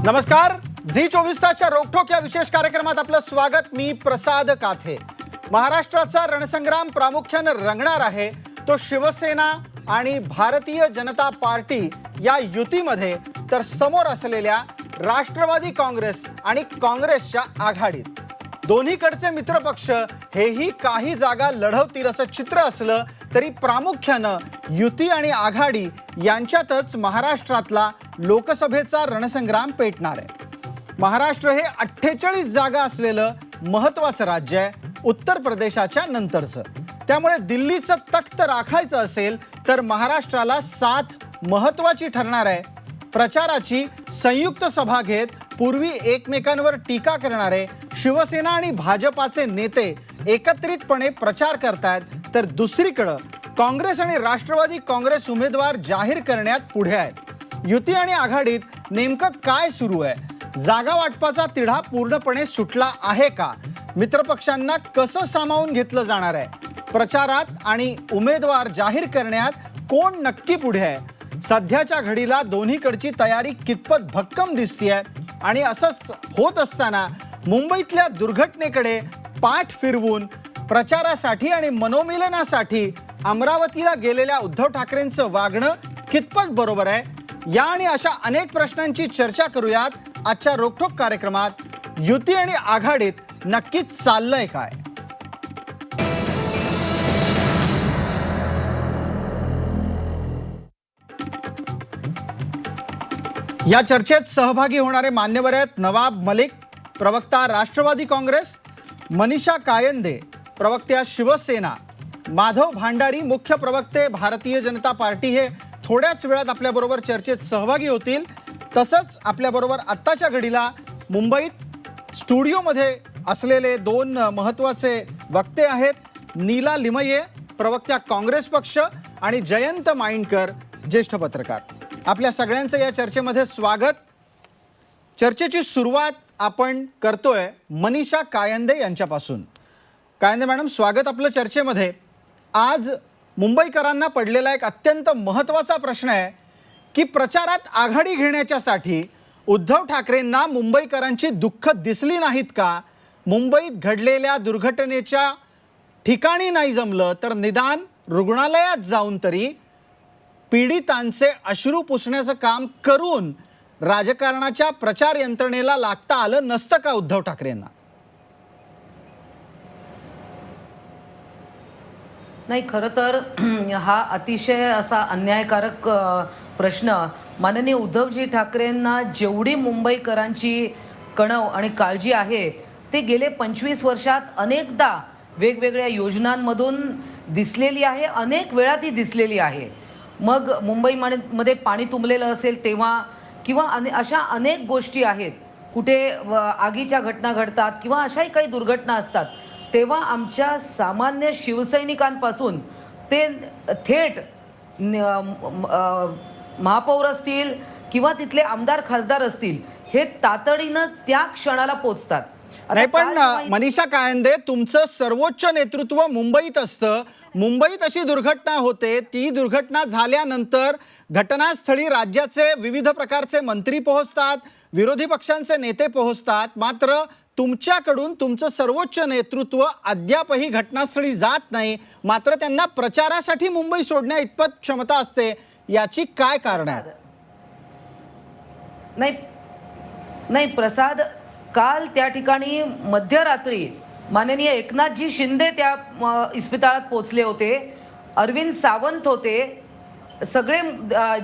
नमस्कार, झी 24 तासच्या रोखोक या विशेष कार्यक्रमात आपलं स्वागत। मी प्रसाद काथे। महाराष्ट्राचा रणसंग्राम प्रामुख्याने रंगणार आहे तो शिवसेना आणि भारतीय जनता पार्टी या युतीमध्ये, तर समोर असलेल्या राष्ट्रवादी काँग्रेस आणि काँग्रेसच्या आघाडीत। दोन्हीकडचे मित्रपक्ष हेही काही जागा लढवतील असं चित्र असलं तरी प्रामुख्याने युती आणि आघाडी यांच्यातच महाराष्ट्रातला लोकसभेचा रणसंग्राम पेटणार आहे। महाराष्ट्र हे 48 जागा असलेलं महत्त्वाचं राज्य आहे उत्तर प्रदेशाच्या नंतरचं। त्यामुळे दिल्लीचं तख्त राखायचं असेल तर महाराष्ट्राला साथ महत्त्वाची ठरणार आहे। प्रचाराची संयुक्त सभा घेत पूर्वी एकमेकांवर टीका करणारे शिवसेना आणि भाजपाचे नेते एकत्रितपणे प्रचार करतायत, तर दुसरीकडे काँग्रेस आणि राष्ट्रवादी काँग्रेस उमेदवार जाहीर करण्यात पुढे आहेत। युती आणि आघाडीत नेमकं काय सुरू आहे? जागा वाटपाचा तिढा पूर्णपणे सुटला आहे का? मित्रपक्षांना कसं सामावून घेतलं जाणार आहे? प्रचारात आणि उमेदवार जाहीर करण्यात कोण नक्की पुढे आहे? सध्याच्या घडीला दोन्हीकडची तयारी कितपत भक्कम दिसतेय? आणि असंच होत असताना मुंबईतल्या दुर्घटनेकडे पाठ फिरवून प्रचारासाठी आणि मनोमिलनासाठी अमरावतीला गेलेल्या उद्धव ठाकरेंचं वागणं कितपत बरोबर आहे? या आणि अशा अनेक प्रश्नांची चर्चा करूयात आजच्या रोखोक कार्यक्रमात। युती आणि आघाडीत नक्की चाललंय काय? या चर्चेत सहभागी होणारे मान्यवर आहेत नवाब मलिक, प्रवक्ता राष्ट्रवादी काँग्रेस, मनीषा कायंदे, प्रवक्त्या शिवसेना, माधव भांडारी, मुख्य प्रवक्ते भारतीय जनता पार्टी हे थोड्याच वेळात आपल्याबरोबर चर्चेत सहभागी होतील। तसंच आपल्याबरोबर आत्ताच्या घडीला मुंबईत स्टुडिओमध्ये असलेले दोन महत्त्वाचे वक्ते आहेत। नीला लिमये, प्रवक्त्या काँग्रेस पक्ष, आणि जयंत माइंडकर, ज्येष्ठ पत्रकार। आपल्या सगळ्यांचं या चर्चेमध्ये स्वागत। चर्चेची सुरुवात आपण करतोय मनीषा कायंदे यांच्यापासून। कायंदे मॅडम, स्वागत आपलं चर्चेमध्ये। आज मुंबईकरांना पडलेला एक अत्यंत महत्त्वाचा प्रश्न आहे की प्रचारात आघाडी घेण्याच्यासाठी उद्धव ठाकरेंना मुंबईकरांची दुःख दिसली नाहीत का? मुंबईत घडलेल्या दुर्घटनेच्या ठिकाणी नाही जमलं तर निदान रुग्णालयात जाऊन तरी पीडितांचे अश्रू पुसण्याचं काम करून राजकारणाच्या प्रचार यंत्रणेला लागता आलं नसतं का उद्धव ठाकरेंना? नाही, खरं तर हा अतिशय असा अन्यायकारक प्रश्न माननीय उद्धवजी ठाकरेंना जेवढी मुंबईकरांची कणव आणि काळजी आहे ते गेले 25 वर्षात अनेकदा वेगवेगळ्या योजनांमधून दिसलेली आहे, अनेक वेळा ती दिसलेली आहे। मग मुंबईमध्ये पाणी तुंबलेलं असेल तेव्हा किंवा अशा अनेक गोष्टी आहेत, कुठे आगीच्या घटना घडतात किंवा अशाही काही दुर्घटना असतात, तेव्हा आमच्या सामान्य शिवसैनिकांपासून ते थेट महापौर असतील किंवा तिथले आमदार खासदार असतील, हे तातडीनं त्या क्षणाला पोचतात। नाही, पण मनीषा कायंदे, तुमचं सर्वोच्च नेतृत्व मुंबईत असतं। मुंबईत अशी दुर्घटना होते, ती दुर्घटना झाल्यानंतर घटनास्थळी राज्याचे विविध प्रकारचे मंत्री पोहोचतात, विरोधी पक्षांचे नेते पोहोचतात, मात्र तुमच्याकडून तुमचं सर्वोच्च नेतृत्व अद्यापही घटनास्थळी जात नाही, मात्र त्यांना प्रचारासाठी मुंबई सोडण्या इतपत क्षमता असते। याची काय कारण आहे? नाही प्रसाद, काल त्या ठिकाणी मध्यरात्री माननीय एकनाथजी शिंदे त्या इस्पितळात पोहोचले होते, अरविंद सावंत होते, सगळे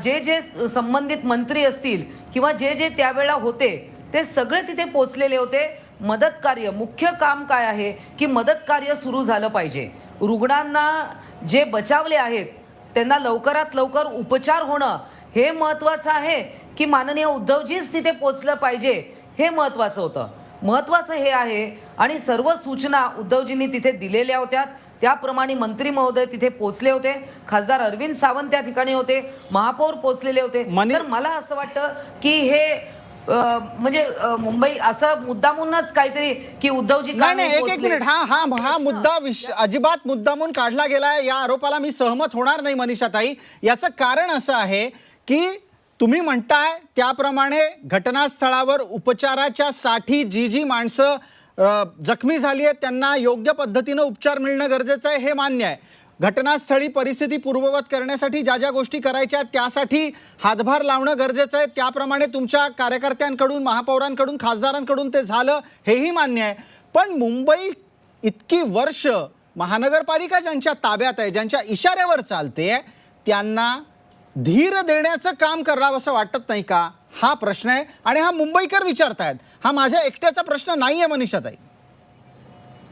जे जे संबंधित मंत्री असतील किंवा जे जे त्यावेळेला होते ते सगळे तिथे पोहोचलेले होते। मदत कार्य, मुख्य काम काय आहे की मदत कार्य सुरू झालं पाहिजे। रुग्णांना जे बचावले आहेत त्यांना लवकरात लवकर उपचार होणं हे महत्त्वाचं आहे की माननीय उद्धवजीच तिथे पोहोचलं पाहिजे, हे महत्त्वाचं होतं। महत्त्वाचं हे आहे आणि सर्व सूचना उद्धवजींनी तिथे दिलेल्या होत्या, त्याप्रमाणे मंत्री महोदय तिथे पोहोचले होते, खासदार अरविंद सावंत त्या ठिकाणी होते, महापौर पोहोचलेले होते। तर मला असं वाटतं की हे म्हणजे मुंबई असं मुद्दामूनच काहीतरी की उद्धवजी नाही, एक मिनिट, हा मुद्दा अजिबात मुद्दामून काढला गेलाय या आरोपाला मी सहमत होणार नाही मनीषा ताई। याचं कारण असं आहे की तुम्ही म्हणताय त्याप्रमाणे घटनास्थळावर उपचाराच्या साठी जी माणसं जखमी झाली आहेत त्यांना योग्य पद्धतीनं उपचार मिळणं गरजेचं आहे, हे मान्य आहे. घटनास्थळी परिस्थिती पूर्ववत करण्यासाठी ज्या ज्या गोष्टी करायच्या आहेत त्यासाठी हातभार लावणं गरजेचं आहे. त्याप्रमाणे तुमच्या कार्यकर्त्यांकडून, महापौरांकडून, खासदारांकडून ते झालं, हेही मान्य आहे. पण मुंबई इतकी वर्ष महानगरपालिका ज्यांच्या ताब्यात आहे, ज्यांच्या इशाऱ्यावर चालते, त्यांना धीर देण्याचं काम करावं असं वाटत नाही का? हा प्रश्न आहे आणि हा मुंबईकर विचारतायत. हा माझ्या एकट्याचा प्रश्न नाहीये मनीषाताई.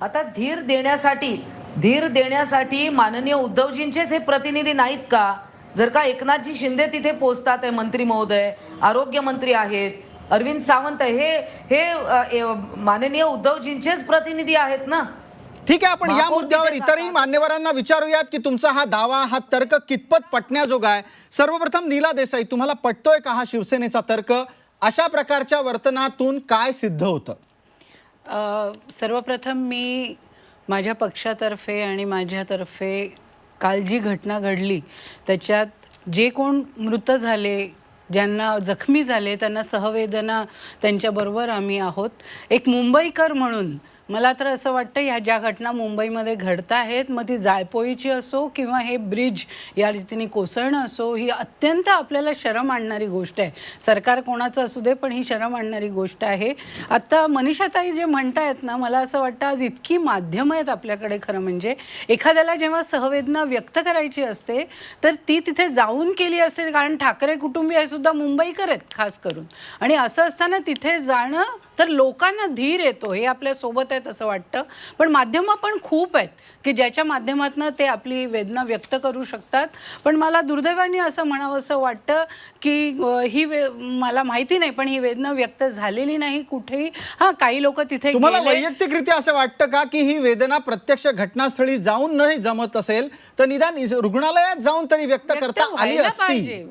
आता धीर देण्यासाठी माननीय उद्धवजींचेच हे प्रतिनिधी नाहीत का? जर का एकनाथजी शिंदे तिथे पोहोचतात आहे, मंत्री महोदय, आरोग्य मंत्री आहेत, अरविंद सावंत हे माननीय उद्धवजींचेच प्रतिनिधी आहेत ना. ठीक आहे, आपण या महापौर मुद्द्यावर तिथे इतरही जातात. मान्यवरांना विचारूयात की तुमचा हा दावा, हा तर्क कितपत पटण्याजोगा आहे. सर्वप्रथम नीला देसाई, तुम्हाला पटतोय का हा शिवसेनेचा तर्क? अशा प्रकारच्या वर्तनातून काय सिद्ध होतं? सर्वप्रथम मी माझ्या पक्षातर्फे आणि माझ्यातर्फे काल जी घटना घडली त्याच्यात जे कोण मृत झाले, ज्यांना जखमी झाले, त्यांना सहवेदना त्यांच्याबरोबर आम्ही आहोत. एक मुंबईकर म्हणून मला तर असं वाटतं ह्या ज्या घटना मुंबईमध्ये घडत आहेत, मग ती जायपोळीची असो किंवा हे ब्रिज या रीतीने कोसळणं असो, ही अत्यंत आपल्याला शरम आणणारी गोष्ट आहे. सरकार कोणाचं असू दे, पण ही शरम आणणारी गोष्ट आहे. आत्ता मनीषाताई जे म्हणतायत ना, मला असं वाटतं आज इतकी माध्यमं आहेत आपल्याकडे. खरं म्हणजे एखाद्याला जेव्हा सहवेदना व्यक्त करायची असते तर ती तिथे जाऊन केली असते, कारण ठाकरे कुटुंबीय हे सुद्धा मुंबईकर आहेत खास करून. आणि असं असताना तिथे जाणं तर लोकांना धीर येतो, हे आपल्या सोबत आहेत असं वाटतं. पण माध्यमं पण खूप आहेत की ज्याच्या माध्यमातून ते आपली वेदना व्यक्त करू शकतात. पण मला दुर्दैवाने असं म्हणावं असं वाटतं की मला माहिती नाही, पण ही वेदना व्यक्त झालेली नाही कुठेही. हां, काही लोक तिथे तुम्हाला वैयक्तिकरित्या असं वाटतं का की ही वेदना प्रत्यक्ष घटनास्थळी जाऊन नाही जमत असेल तर निदान रुग्णालयात जाऊन तरी व्यक्त करता आली असती?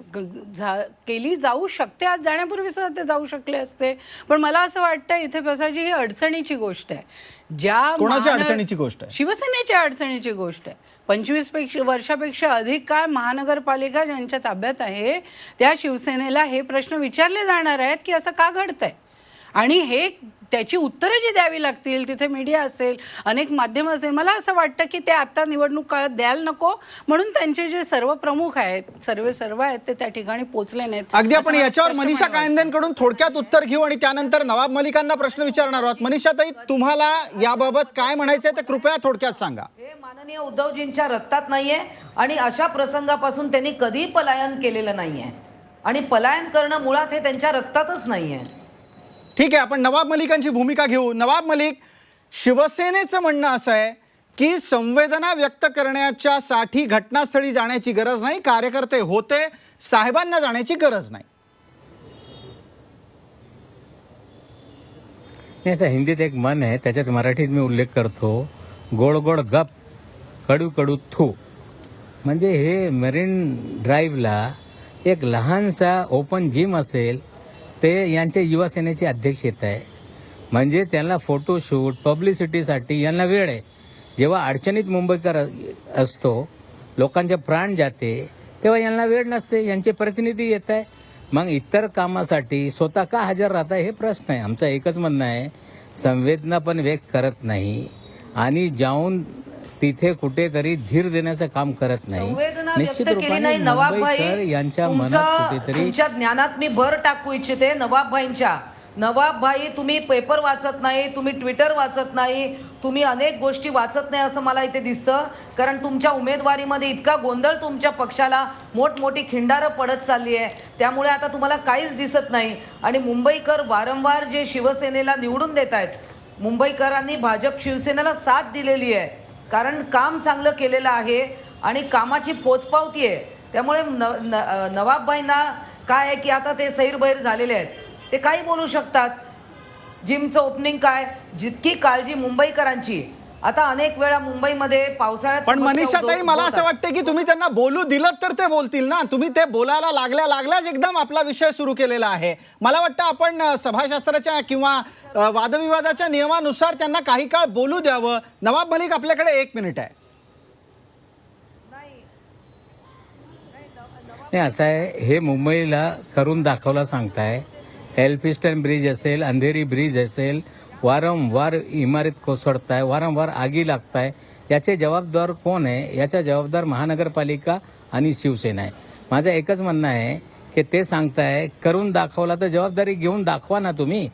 केली जाऊ शकते. आज जाण्यापूर्वी सुद्धा ते जाऊ शकले असते. पण मला असं वाटतं इथे प्रसादजी ही अडचणीची गोष्ट आहे. कोणाच्या अडचणीची गोष्ट आहे? शिवसेनेच्या अडचणीची गोष्ट आहे. 25 वर्षापेक्षा अधिक काळ महानगरपालिका ज्यांच्या ताब्यात आहे त्या शिवसेनेला हे प्रश्न विचारले जाणार आहेत की असं का घडतंय, आणि हे त्याची उत्तरं जी द्यावी लागतील. तिथे मीडिया असेल, अनेक माध्यमं असेल. मला असं वाटतं की ते आता निवडणूक काळात द्यायला नको, म्हणून त्यांचे जे सर्व प्रमुख आहेत, सर्व आहेत, ते त्या ठिकाणी पोहोचले नाहीत. अगदी आपण याच्यावर मनीषा कायंदेंकडून थोडक्यात उत्तर घेऊ आणि त्यानंतर नवाब मलिकांना प्रश्न विचारणार आहोत. मनीषाताई, तुम्हाला याबाबत काय म्हणायचंय ते कृपया थोडक्यात सांगा. हे माननीय उद्धवजींच्या रक्तात नाहीये आणि अशा प्रसंगापासून त्यांनी कधी पलायन केलेलं नाहीये आणि पलायन करणं मुळात हे त्यांच्या रक्तातच नाहीये. ठीक आहे, आपण नवाब मलिकांची भूमिका घेऊ. नवाब मलिक, शिवसेनेचं म्हणणं असं आहे की संवेदना व्यक्त करण्याच्या साठी घटनास्थळी जाण्याची गरज नाही, कार्यकर्ते होते, साहेबांना जाण्याची गरज नाही. असं हिंदीत एक मन आहे, त्याच्यात मराठीत मी उल्लेख करतो, गोड गोड गप कडू कडू थू. म्हणजे हे मरीन ड्राईव्हला एक लहानसा ओपन जिम असेल, ते यांचे युवा सेनेचे अध्यक्ष येत आहे. म्हणजे त्यांना फोटोशूट, पब्लिसिटीसाठी यांना वेळ आहे. जेव्हा अडचणीत मुंबईकर असतो, लोकांचे प्राण जाते, तेव्हा यांना वेळ नसते. यांचे प्रतिनिधी येत आहे. मग इतर कामासाठी स्वतः का हजर राहत आहे हे प्रश्न आहे. आमचं एकच म्हणणं आहे, संवेदना पण व्यक्त करत नाही आणि जाऊन तिथे कुठेतरी धीर देण्याचं काम करत नाही. निश्चित रूपाने मुंबईकर यांच्या मनात कुठेतरी तुमच्या ज्ञानात मी भर टाकू इच्छिते. नवाबभाई, तुम्ही पेपर वाचत नाही, तुम्ही ट्विटर वाचत नाही, तुम्ही अनेक गोष्टी वाचत नाही असं मला इथे दिसतं. कारण तुमच्या उमेदवारीमध्ये इतका गोंधळ तुमच्या पक्षाला मोठमोठी खिंडारं पडत चालली आहे, त्यामुळे आता तुम्हाला काहीच दिसत नाही. आणि मुंबईकर वारंवार जे शिवसेनेला निवडून देत आहेत, मुंबईकरांनी भाजप शिवसेनेला साथ दिलेली आहे, कारण काम चांगलं केलेलं आहे आणि कामाची पोचपावती आहे. त्यामुळे नवाबभाईंना काय आहे की आता ते सैरभैर झालेले आहेत, ते काही बोलू शकतात. जिमचं ओपनिंग काय, जितकी काळजी मुंबईकरांची. आता अनेक वेळा मुंबईमध्ये पावसाळ्यात पण मनीषाताई, मला असं वाटतं की तुम्ही त्यांना बोलू दिलं तर ते बोलतील ना. तुम्ही ते बोलायला लागल्याच एकदम आपला विषय सुरू केलेला आहे. मला वाटतं आपण सभाशास्त्राच्या किंवा वादविवादाच्या नियमानुसार त्यांना काही काळ बोलू द्यावं. नवाब मलिक, आपल्याकडे 1 मिनिट आहे. नाही असं आहे, हे मुंबईला करून दाखवला सांगताय. एल्फिस्टन ब्रिज असेल, अंधेरी ब्रिज असेल, वारंवार इमारत कोसळताय, वारंवार आगी लागताय. याचे जबाबदार कोण आहे? याचा जबाबदार महानगरपालिका आणि शिवसेना आहे. माझं एकच म्हणणं आहे की ते सांगताय करून दाखवला तर जबाबदारी घेऊन दाखवा ना तुम्ही.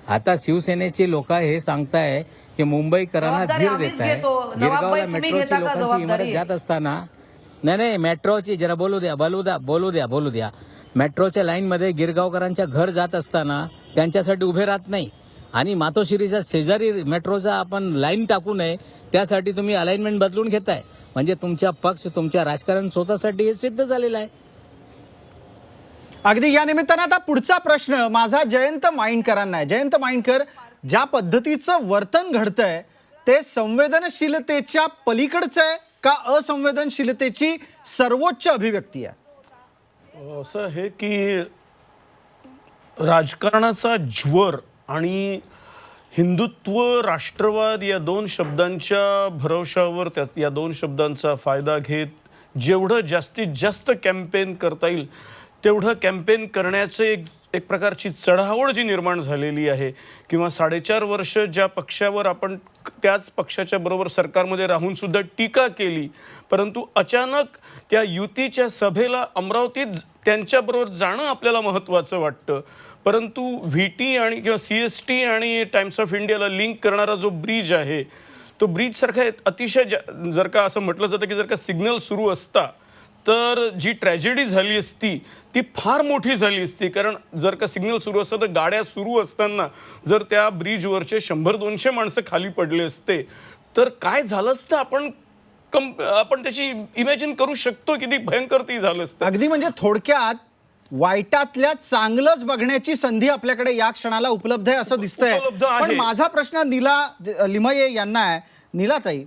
आता शिवसेनेची लोक हे सांगताय की मुंबईकरांना जबाबदारी धीर आम्हीच देत आहे. घेतो. गिरगावला नवाबबाई, तुम्ही मेट्रोची घेता का लोकांची जबाबदारी? इमारत जात असताना नाही मेट्रोची जरा बोलू द्या. मेट्रोच्या लाईनमध्ये गिरगावकरांच्या घर जात असताना त्यांच्यासाठी उभे राहत नाही आणि मातोश्रीच्या शेजारी मेट्रोचा आपण लाईन टाकू नये त्यासाठी तुम्ही अलाइनमेंट बदलून घेताय. म्हणजे तुमच्या पक्ष, तुमच्या राजकारण स्वतःसाठी हे सिद्ध झालेलं आहे. अगदी या निमित्तानं आता पुढचा प्रश्न माझा जयंत माइंडकरांना आहे. जयंत माइंडकर, ज्या पद्धतीचं वर्तन घडतंय ते संवेदनशीलतेच्या पलीकडचं आहे का असंवेदनशीलतेची सर्वोच्च अभिव्यक्ती आहे? असं आहे की राजकारणाचा ज्वर आणि हिंदुत्व, राष्ट्रवाद या दोन शब्दांच्या भरवशावर या दोन शब्दांचा फायदा घेत जेवढं जास्तीत जास्त कॅम्पेन करता येईल तेवढं कॅम्पेन करण्याचे एक प्रकारची चढाओढ जी निर्माण झालेली आहे, किंवा 4.5 वर्ष ज्या पक्षावर आपण त्याच पक्षाच्या बरोबर सरकारमध्ये राहून सुद्धा टीका केली, परंतु अचानक त्या युतीच्या सभेला अमरावतीत त्यांच्याबरोबर जाणं आपल्याला महत्त्वाचं वाटतं. परंतु VT आणि किंवा CST आणि टाइम्स ऑफ इंडियाला लिंक करणारा जो ब्रिज आहे तो ब्रिजसारखा अतिशय जर का असं म्हटलं जातं की जर का सिग्नल सुरू असता तर जी ट्रॅजेडी झाली असती ती फार मोठी झाली असती. कारण जर का सिग्नल सुरू असतं तर गाड्या सुरू असताना जर त्या ब्रिजवरचे 100-200 माणसं खाली पडले असते तर काय झालं असतं आपण त्याची इमॅजिन करू शकतो किती भयंकर ती झालं असतं. अगदी म्हणजे थोडक्यात वाईटातल्या चांगलंच बघण्याची संधी आपल्याकडे या क्षणाला उपलब्ध आहे असं दिसतंय. उपलब्ध आहे. पण माझा प्रश्न नीला लिमये यांना आहे. नीलाताई,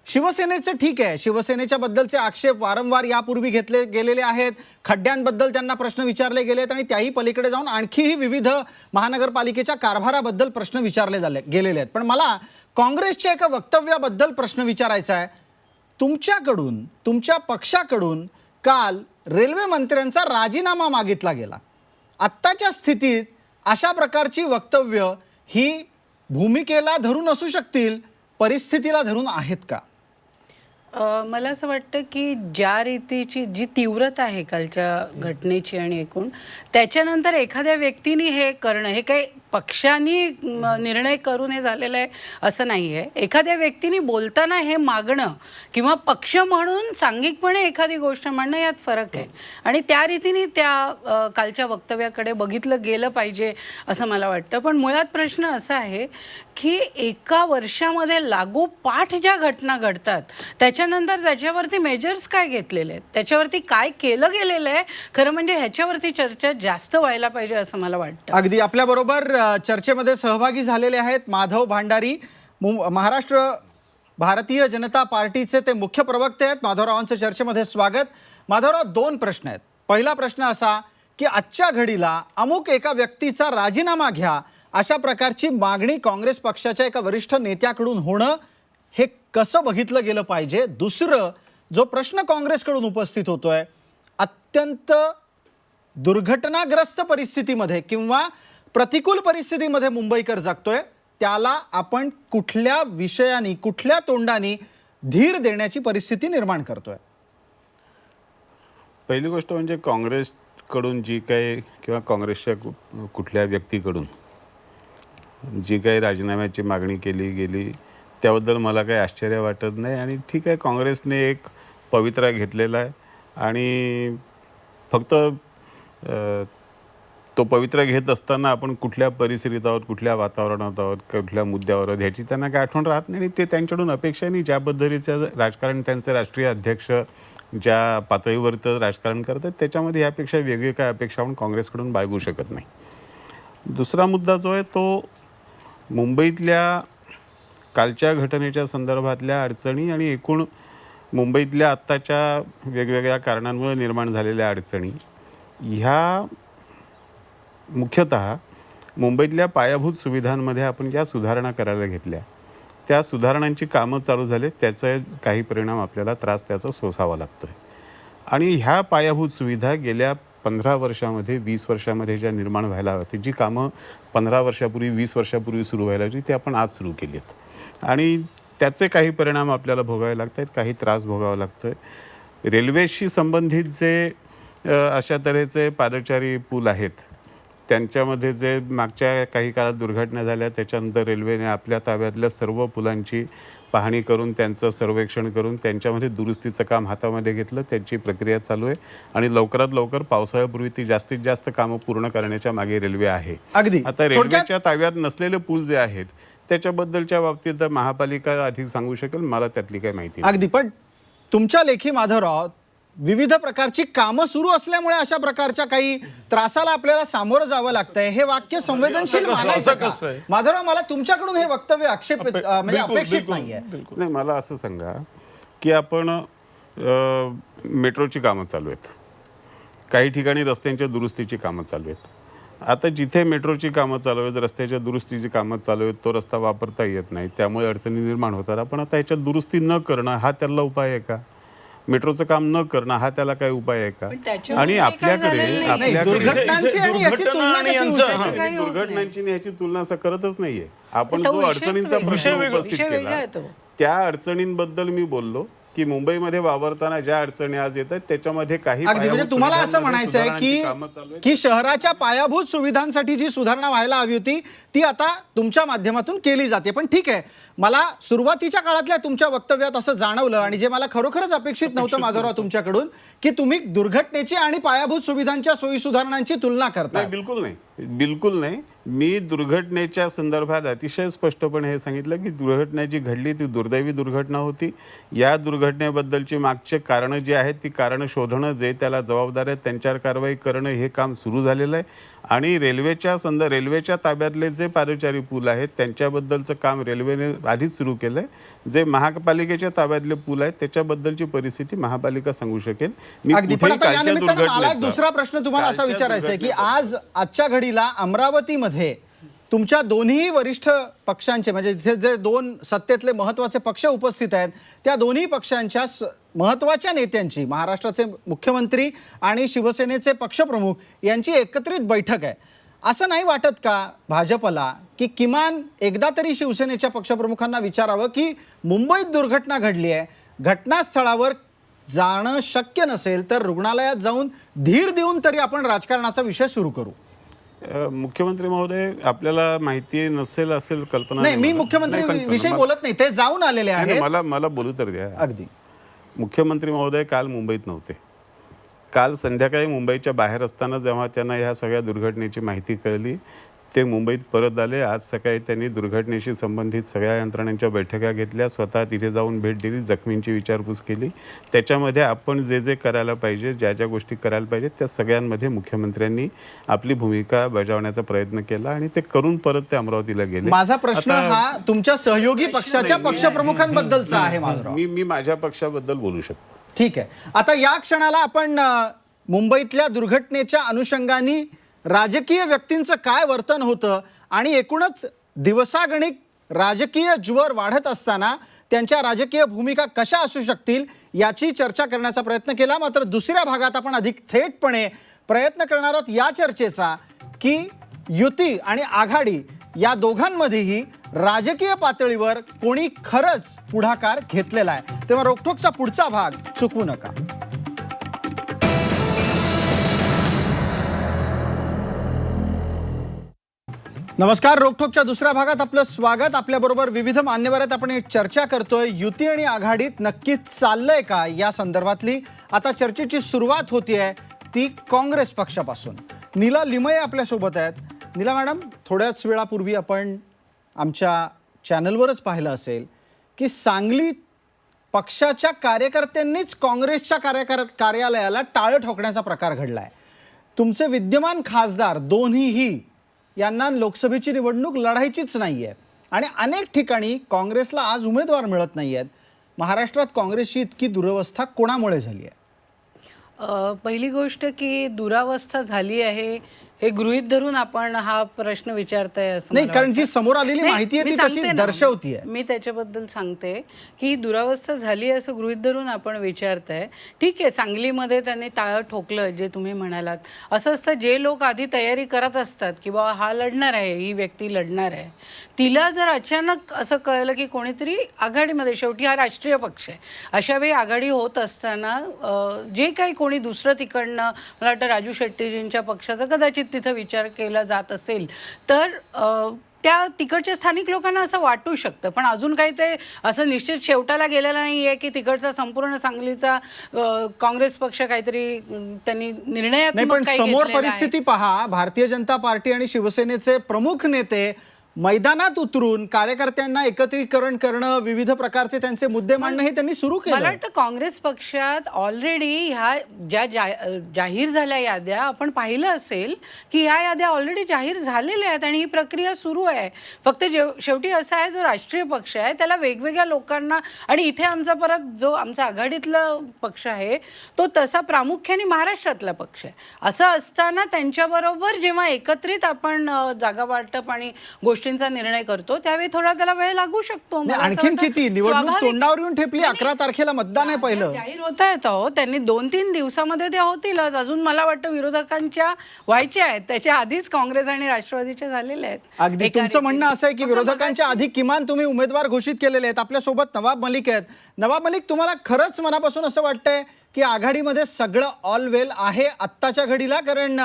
शिवसेनेचं ठीक आहे, शिवसेनेच्या बद्दलचे आक्षेप वारंवार यापूर्वी घेतले गेलेले आहेत, खड्ड्यांबद्दल त्यांना प्रश्न विचारले गेलेत आणि त्याही पलीकडे जाऊन आणखीही विविध महानगरपालिकेच्या कारभाराबद्दल प्रश्न विचारले गेलेले आहेत. पण मला काँग्रेसच्या एका वक्तव्याबद्दल प्रश्न विचारायचा आहे. तुमच्याकडून, तुमच्या पक्षाकडून काल रेल्वे मंत्र्यांचा राजीनामा मागितला गेला. आत्ताच्या स्थितीत अशा प्रकारची वक्तव्य ही भूमिकेला धरून असू शकतील, परिस्थितीला धरून आहेत का? मला असं वाटतं की ज्या रीतीची जी तीव्रता आहे कालच्या घटनेची आणि एकूण त्याच्यानंतर एखाद्या व्यक्तीने हे करणं, हे काही पक्षांनी निर्णय करून हे झालेलं आहे असं नाही आहे. एखाद्या व्यक्तीने बोलताना हे मागणं किंवा पक्ष म्हणून सांघिकपणे एखादी गोष्ट म्हणणं यात फरक आहे आणि त्या रीतीने त्या कालच्या वक्तव्याकडे बघितलं गेलं पाहिजे असं मला वाटतं. पण मुळात प्रश्न असा आहे की एका वर्षामध्ये लागोपाठ ज्या घटना घडतात त्याच्यानंतर त्याच्यावरती मेजर्स काय घेतलेले आहेत, त्याच्यावरती काय केलं गेलेलं आहे, खरं म्हणजे ह्याच्यावरती चर्चा जास्त व्हायला पाहिजे असं मला वाटतं. अगदी आपल्याबरोबर चर्चेमध्ये सहभागी झालेले आहेत माधव भांडारी, महाराष्ट्र भारतीय जनता पार्टीचे ते मुख्य प्रवक्ते आहेत. माधवरावांचं चर्चेमध्ये स्वागत. माधवराव, 2 प्रश्न आहेत. पहिला प्रश्न असा की आजच्या घडीला अमुक एका व्यक्तीचा राजीनामा घ्या अशा प्रकारची मागणी काँग्रेस पक्षाच्या एका वरिष्ठ नेत्याकडून होणं हे कसं बघितलं गेलं पाहिजे? दुसरं, जो प्रश्न काँग्रेसकडून उपस्थित होतोय, अत्यंत दुर्घटनाग्रस्त परिस्थितीमध्ये किंवा प्रतिकूल परिस्थितीमध्ये मुंबईकर जगतोय, त्याला आपण कुठल्या विषयानी, कुठल्या तोंडानी धीर देण्याची परिस्थिती निर्माण करतोय? पहिली गोष्ट म्हणजे काँग्रेसकडून जी काही किंवा काँग्रेसच्या कुठल्या व्यक्तीकडून जी काही राजीनाम्याची मागणी केली गेली त्याबद्दल मला काही आश्चर्य वाटत नाही. आणि ठीक आहे, काँग्रेसने एक पवित्रा घेतलेला आहे आणि फक्त तो पवित्रा घेत असताना आपण कुठल्या परिस्थितीत आहोत, कुठल्या वातावरणात आहोत, कुठल्या मुद्द्यावर आहोत ह्याची त्यांना काय आठवण राहत नाही. आणि ते त्यांच्याकडून अपेक्षा नाही, ज्या पद्धतीचं राजकारण त्यांचे राष्ट्रीय अध्यक्ष ज्या पातळीवरचं राजकारण करतात त्याच्यामध्ये यापेक्षा वेगळी काय अपेक्षा आपण काँग्रेसकडून बाळगू शकत नाही. दुसरा मुद्दा जो आहे तो मुंबईतल्या कालच्या घटनेच्या संदर्भातल्या अडचणी आणि एकूण मुंबईतल्या आत्ताच्या वेगवेगळ्या कारणांमुळे निर्माण झालेल्या अडचणी ह्या मुख्यतः मुंबईतल्या पायाभूत सुविधांमध्ये आपण ज्या सुधारणा करायला घेतल्या त्या सुधारणांची कामं चालू झाले, त्याचा काही परिणाम आपल्याला त्रास त्याचा सोसावा लागतो आहे. आणि ह्या पायाभूत सुविधा गेल्या 15 वर्षामध्ये 20 वर्षामध्ये ज्या निर्माण व्हायला होती, जी कामं 15 वर्षापूर्वी 20 वर्षापूर्वी सुरू व्हायला होती, ती आपण आज सुरू केली आहेत आणि त्याचे काही परिणाम आपल्याला भोगावे लागत आहेत, काही त्रास भोगावा लागतो आहे. रेल्वेशी संबंधित जे अशा तऱ्हेचे पादचारी पूल आहेत, त्यांच्यामध्ये जे मागच्या काही काळात दुर्घटना झाल्या, त्याच्यानंतर रेल्वेने आपल्या ताब्यातल्या सर्व पुलांची पाहणी करून त्यांचं सर्वेक्षण करून त्यांच्यामध्ये दुरुस्तीचं काम हातामध्ये घेतलं. त्यांची प्रक्रिया चालू आहे आणि लवकरात लवकर पावसाळ्यापूर्वी ती जास्तीत जास्त कामं पूर्ण करण्याच्या मागे रेल्वे आहे. अगदी. आता रेल्वेच्या ताब्यात नसलेले पूल जे आहेत त्याच्याबद्दलच्या बाबतीत महापालिका अधिक सांगू शकेल, मला त्यातली काही माहिती नाही. अगदी. पण तुमच्या लेखी माधवराव, विविध प्रकारची कामं सुरू असल्यामुळे अशा प्रकारच्या काही त्रासाला आपल्याला सामोरं जावं लागतंय, हे वाक्य संवेदनशील मानायचं का? कसं आहे? माधवराव, मला तुमच्याकडून हे वक्तव्य आक्षेपित म्हणजे बिलकुल, अपेक्षित बिलकुल, नाहीये. बिलकुल. नाही, मला असं सांगा की आपण मेट्रोची कामं चालू आहेत, काही ठिकाणी रस्त्यांच्या दुरुस्तीची कामं चालू आहेत. आता जिथे मेट्रोची कामं चालू आहेत, रस्त्याच्या दुरुस्तीची कामं चालू आहेत, तो रस्ता वापरता येत नाही, त्यामुळे अडचणी निर्माण होतात. आपण आता ह्याच्यात दुरुस्ती न करणं हा त्याला उपाय आहे का? मेट्रोचं काम न करणं हा त्याला काही उपाय आहे का? पण त्याच्यामुळे आणि काही झालेलं नाही. नाही, दुर्घटनांची आणि याची दुर्घटना तुलना आणि कशी होऊ यांचं- शकते? काही होत नाही. दुर्घटनांची आणि ह्याची तुलना असं करतच नाहीये. आपण तो जो विषयच अडचणींचा वेगळा. प्रश्न वेगळा. उपस्थित विषय वेगळा केला, आहे तो. त्या अडचणींबद्दल मी बोललो की मुंबईमध्ये वावरताना ज्या अडचणी आज येतात त्याच्यामध्ये काही अगदी. म्हणजे पायाभूत तुम्हाला असं सुविधांमध्ये म्हणायचं आहे सुधारणांची कामं चालू आहेत. की शहराच्या पायाभूत सुविधांसाठी जी सुधारणा व्हायला हवी होती ती आता तुमच्या माध्यमातून केली जाते. पण ठीक आहे, मला सुरुवातीच्या काळातल्या तुमच्या वक्तव्यात असं जाणवलं आणि जे मला खरोखरच अपेक्षित नव्हतं माधवराव तुमच्याकडून, की तुम्ही दुर्घटनेची आणि पायाभूत सुविधांच्या सोयी सुधारणांची तुलना करताय. नाही, बिलकुल नाही, बिलकुल नाही. मी दुर्घटनेच्या संदर्भात अतिशय स्पष्टपणे हे सांगितलं की दुर्घटना जी घडली ती दुर्दैवी दुर्घटना होती. या दुर्घटनेबद्दलची मागचे कारणं जी आहेत ती कारणं शोधणं, जे त्याला जबाबदार आहेत त्यांच्यावर कारवाई करणं, हे काम सुरू झालेलं आहे. आणि रेल्वेच्या ताब्यातले जे पादचारी पूल आहेत त्यांच्याबद्दलचं काम रेल्वेने आधीच सुरू केलं आहे. जे महापालिकेच्या ताब्यातले पूल आहेत त्याच्याबद्दलची परिस्थिती महापालिका सांगू शकेल. मी अगदी. पण कुठेही आता या कालच्या निमित्तानं मला एक दुर्घटनेचा- दुसरा प्रश्न तुम्हाला असा कालच्या विचारायचा आहे की दुर्घटनेचा- आजच्या घडीला अमरावतीमध्ये तुमच्या दोन्ही वरिष्ठ पक्षांचे, म्हणजे इथे जे दोन सत्तेतले महत्वाचे पक्ष उपस्थित आहेत, त्या दोन्ही पक्षांच्या महत्वाच्या नेत्यांची, महाराष्ट्राचे मुख्यमंत्री आणि शिवसेनेचे पक्षप्रमुख यांची एकत्रित बैठक आहे. असं नाही वाटत का भाजपला की किमान एकदा तरी शिवसेनेच्या पक्षप्रमुखांना विचारावं की मुंबईत दुर्घटना घडली आहे, घटनास्थळावर जाणं शक्य नसेल तर रुग्णालयात जाऊन धीर देऊन तरी आपण राजकारणाचा विषय सुरू करू? मुख्यमंत्री महोदय, आपल्याला माहिती नसेल असेल कल्पना नाही, मी मला. मुख्यमंत्री नाही, सांगतो विषयी ना. बोलत नाही, ते जाऊन आलेले नाही, आहेत. मला बोलू तर द्या. अगदी. मुख्यमंत्री महोदय काल मुंबईत नव्हते. काल संध्याकाळी मुंबईच्या बाहेर असताना जेव्हा त्यांना ह्या सगळ्या दुर्घटनेची माहिती कळली ते मुंबईत परत आले. आज सकाळी त्यांनी दुर्घटनेशी संबंधित सगळ्या यंत्रणांच्या बैठका घेतल्या, स्वतः तिथे जाऊन भेट दिली, जखमींची विचारपूस केली. त्याच्यामध्ये आपण जे जे करायला पाहिजे, ज्या ज्या गोष्टी करायला पाहिजेत त्या सगळ्यांमध्ये मुख्यमंत्र्यांनी आपली भूमिका बजावण्याचा प्रयत्न केला आणि ते करून परत ते अमरावतीला गेले. माझा प्रश्न आता- हा तुमच्या सहयोगी पक्षाच्या पक्षप्रमुखांबद्दलचा आहे माधवराव. मी माझ्या पक्षाबद्दल बोलू शकतो. ठीक आहे. आता या क्षणाला आपण मुंबईतल्या दुर्घटनेच्या अनुषंगाने राजकीय व्यक्तींचं काय वर्तन होतं आणि एकूणच दिवसागणिक राजकीय ज्वर वाढत असताना त्यांच्या राजकीय भूमिका कशा असू शकतील याची चर्चा करण्याचा प्रयत्न केला. मात्र दुसऱ्या भागात आपण अधिक थेटपणे प्रयत्न करणार आहोत या चर्चेचा की युती आणि आघाडी या दोघांमध्येही राजकीय पातळीवर कोणी खरंच पुढाकार घेतलेला आहे. तेव्हा रोखोकचा पुढचा भाग चुकवू नका. नमस्कार. रोखोकच्या दुसऱ्या भागात आपलं स्वागत. आपल्याबरोबर विविध मान्यवर आहेत. आपण एक चर्चा करतोय युती आणि आघाडीत नक्कीच चाललंय का या संदर्भातली. आता चर्चेची सुरुवात होतीये ती काँग्रेस पक्षापासून. नीला लिमये आपल्यासोबत आहेत. नीला मॅडम, थोड्याच वेळापूर्वी आपण आमच्या चॅनलवरच पाहिलं असेल की सांगलीत पक्षाच्या कार्यकर्त्यांनीच काँग्रेसच्या कार्यालयाला टाळं ठोकण्याचा प्रकार घडलाय. तुमचे विद्यमान खासदार दोन्हीही यांना लोकसभेची निवडणूक लढायचीच नाहीये आणि अनेक ठिकाणी काँग्रेसला आज उमेदवार मिळत नाहीयेत. महाराष्ट्रात काँग्रेसची इतकी दुरवस्था कोणामुळे झाली आहे? पहिली गोष्ट की दुरावस्था झाली आहे हे गृहीत धरून आपण हा प्रश्न विचारताय असं नाही, मला कारण वाटतं. जी समोर आलेली नाही, माहिती आहे मी ती तशी सांगते ना, दर्शवतीये. मी त्याच्याबद्दल सांगते की ही दुरावस्था झाली असं गृहीत धरून आपण विचारताय. ठीक आहे, सांगलीमध्ये त्यांनी टाळं ठोकलं जे तुम्ही म्हणालात. असं असतं, जे लोक आधी तयारी करत असतात की बाबा हा लढणार आहे, ही व्यक्ती लढणार आहे, तिला जर अचानक असं कळलं की कोणीतरी आघाडीमध्ये, शेवटी हा राष्ट्रीय पक्ष आहे, अशा वेळी आघाडी होत असताना जे काही कोणी दुसरं तिकडनं, मला वाटतं राजू शेट्टीजींच्या पक्षाचा कदाचित तिथं विचार केला जात असेल तर त्या तिकडच्या स्थानिक लोकांना असं वाटू शकतं. पण अजून काही ते असं निश्चित शेवटाला गेलेलं नाही आहे की तिकडचा संपूर्ण सांगलीचा काँग्रेस पक्ष काहीतरी त्यांनी नाही, निर्णयात्मक पण काही समोर घेतलेलं आहे. परिस्थिती पहा. भारतीय जनता पार्टी आणि शिवसेनेचे प्रमुख नेते मैदानात उतरून कार्यकर्त्यांना एकत्रीकरण करणं, विविध प्रकारचे त्यांचे मुद्दे मांडणं हे त्यांनी सुरू मला केलं. वाटतं काँग्रेस पक्षात ऑलरेडी ह्या ज्या जाहीर झाल्या याद्या आपण पाहिलं असेल की ह्या याद्या ऑलरेडी जाहीर झालेल्या आहेत आणि ही प्रक्रिया सुरू आहे. फक्त शेवटी असं आहे, जो राष्ट्रीय पक्ष आहे त्याला वेगवेगळ्या लोकांना, आणि इथे आमचा परत जो आमचा आघाडीतला पक्ष आहे तो तसा प्रामुख्याने महाराष्ट्रातला पक्ष आहे. असं असताना त्यांच्याबरोबर जेव्हा एकत्रित आपण जागा वाटप आणि गोष्टींचा निर्णय करतो त्यावेळी थोडा त्याला वेळ लागू शकतो. मला असं आणखीन वाटतं किती निवडणूक स्वाभाविक. तोंडावर येऊन ठेपली. 11 तारखेला मतदान आहे पहिलं. जाहीर होत आहेत हो, त्यांनी 2-3 दिवसामध्ये त्या होतीलच. अजून मला वाटतं विरोधकांच्या व्हायच्या आहेत, त्याच्या आधीच काँग्रेस आणि राष्ट्रवादीच्या झालेल्या आहेत. अगदी एका तुमचं म्हणणं रीतीने. असं आहे की फक्त विरोधकांच्या आधी किमान तुम्ही उमेदवार घोषित केलेले आहेत. आपल्यासोबत नवाब मलिक आहेत. नवाब मलिक, तुम्हाला खरंच मनापासून असं वाटतंय की आघाडीमध्ये सगळं ऑल वेल आहे आत्ताच्या घडीला? कारण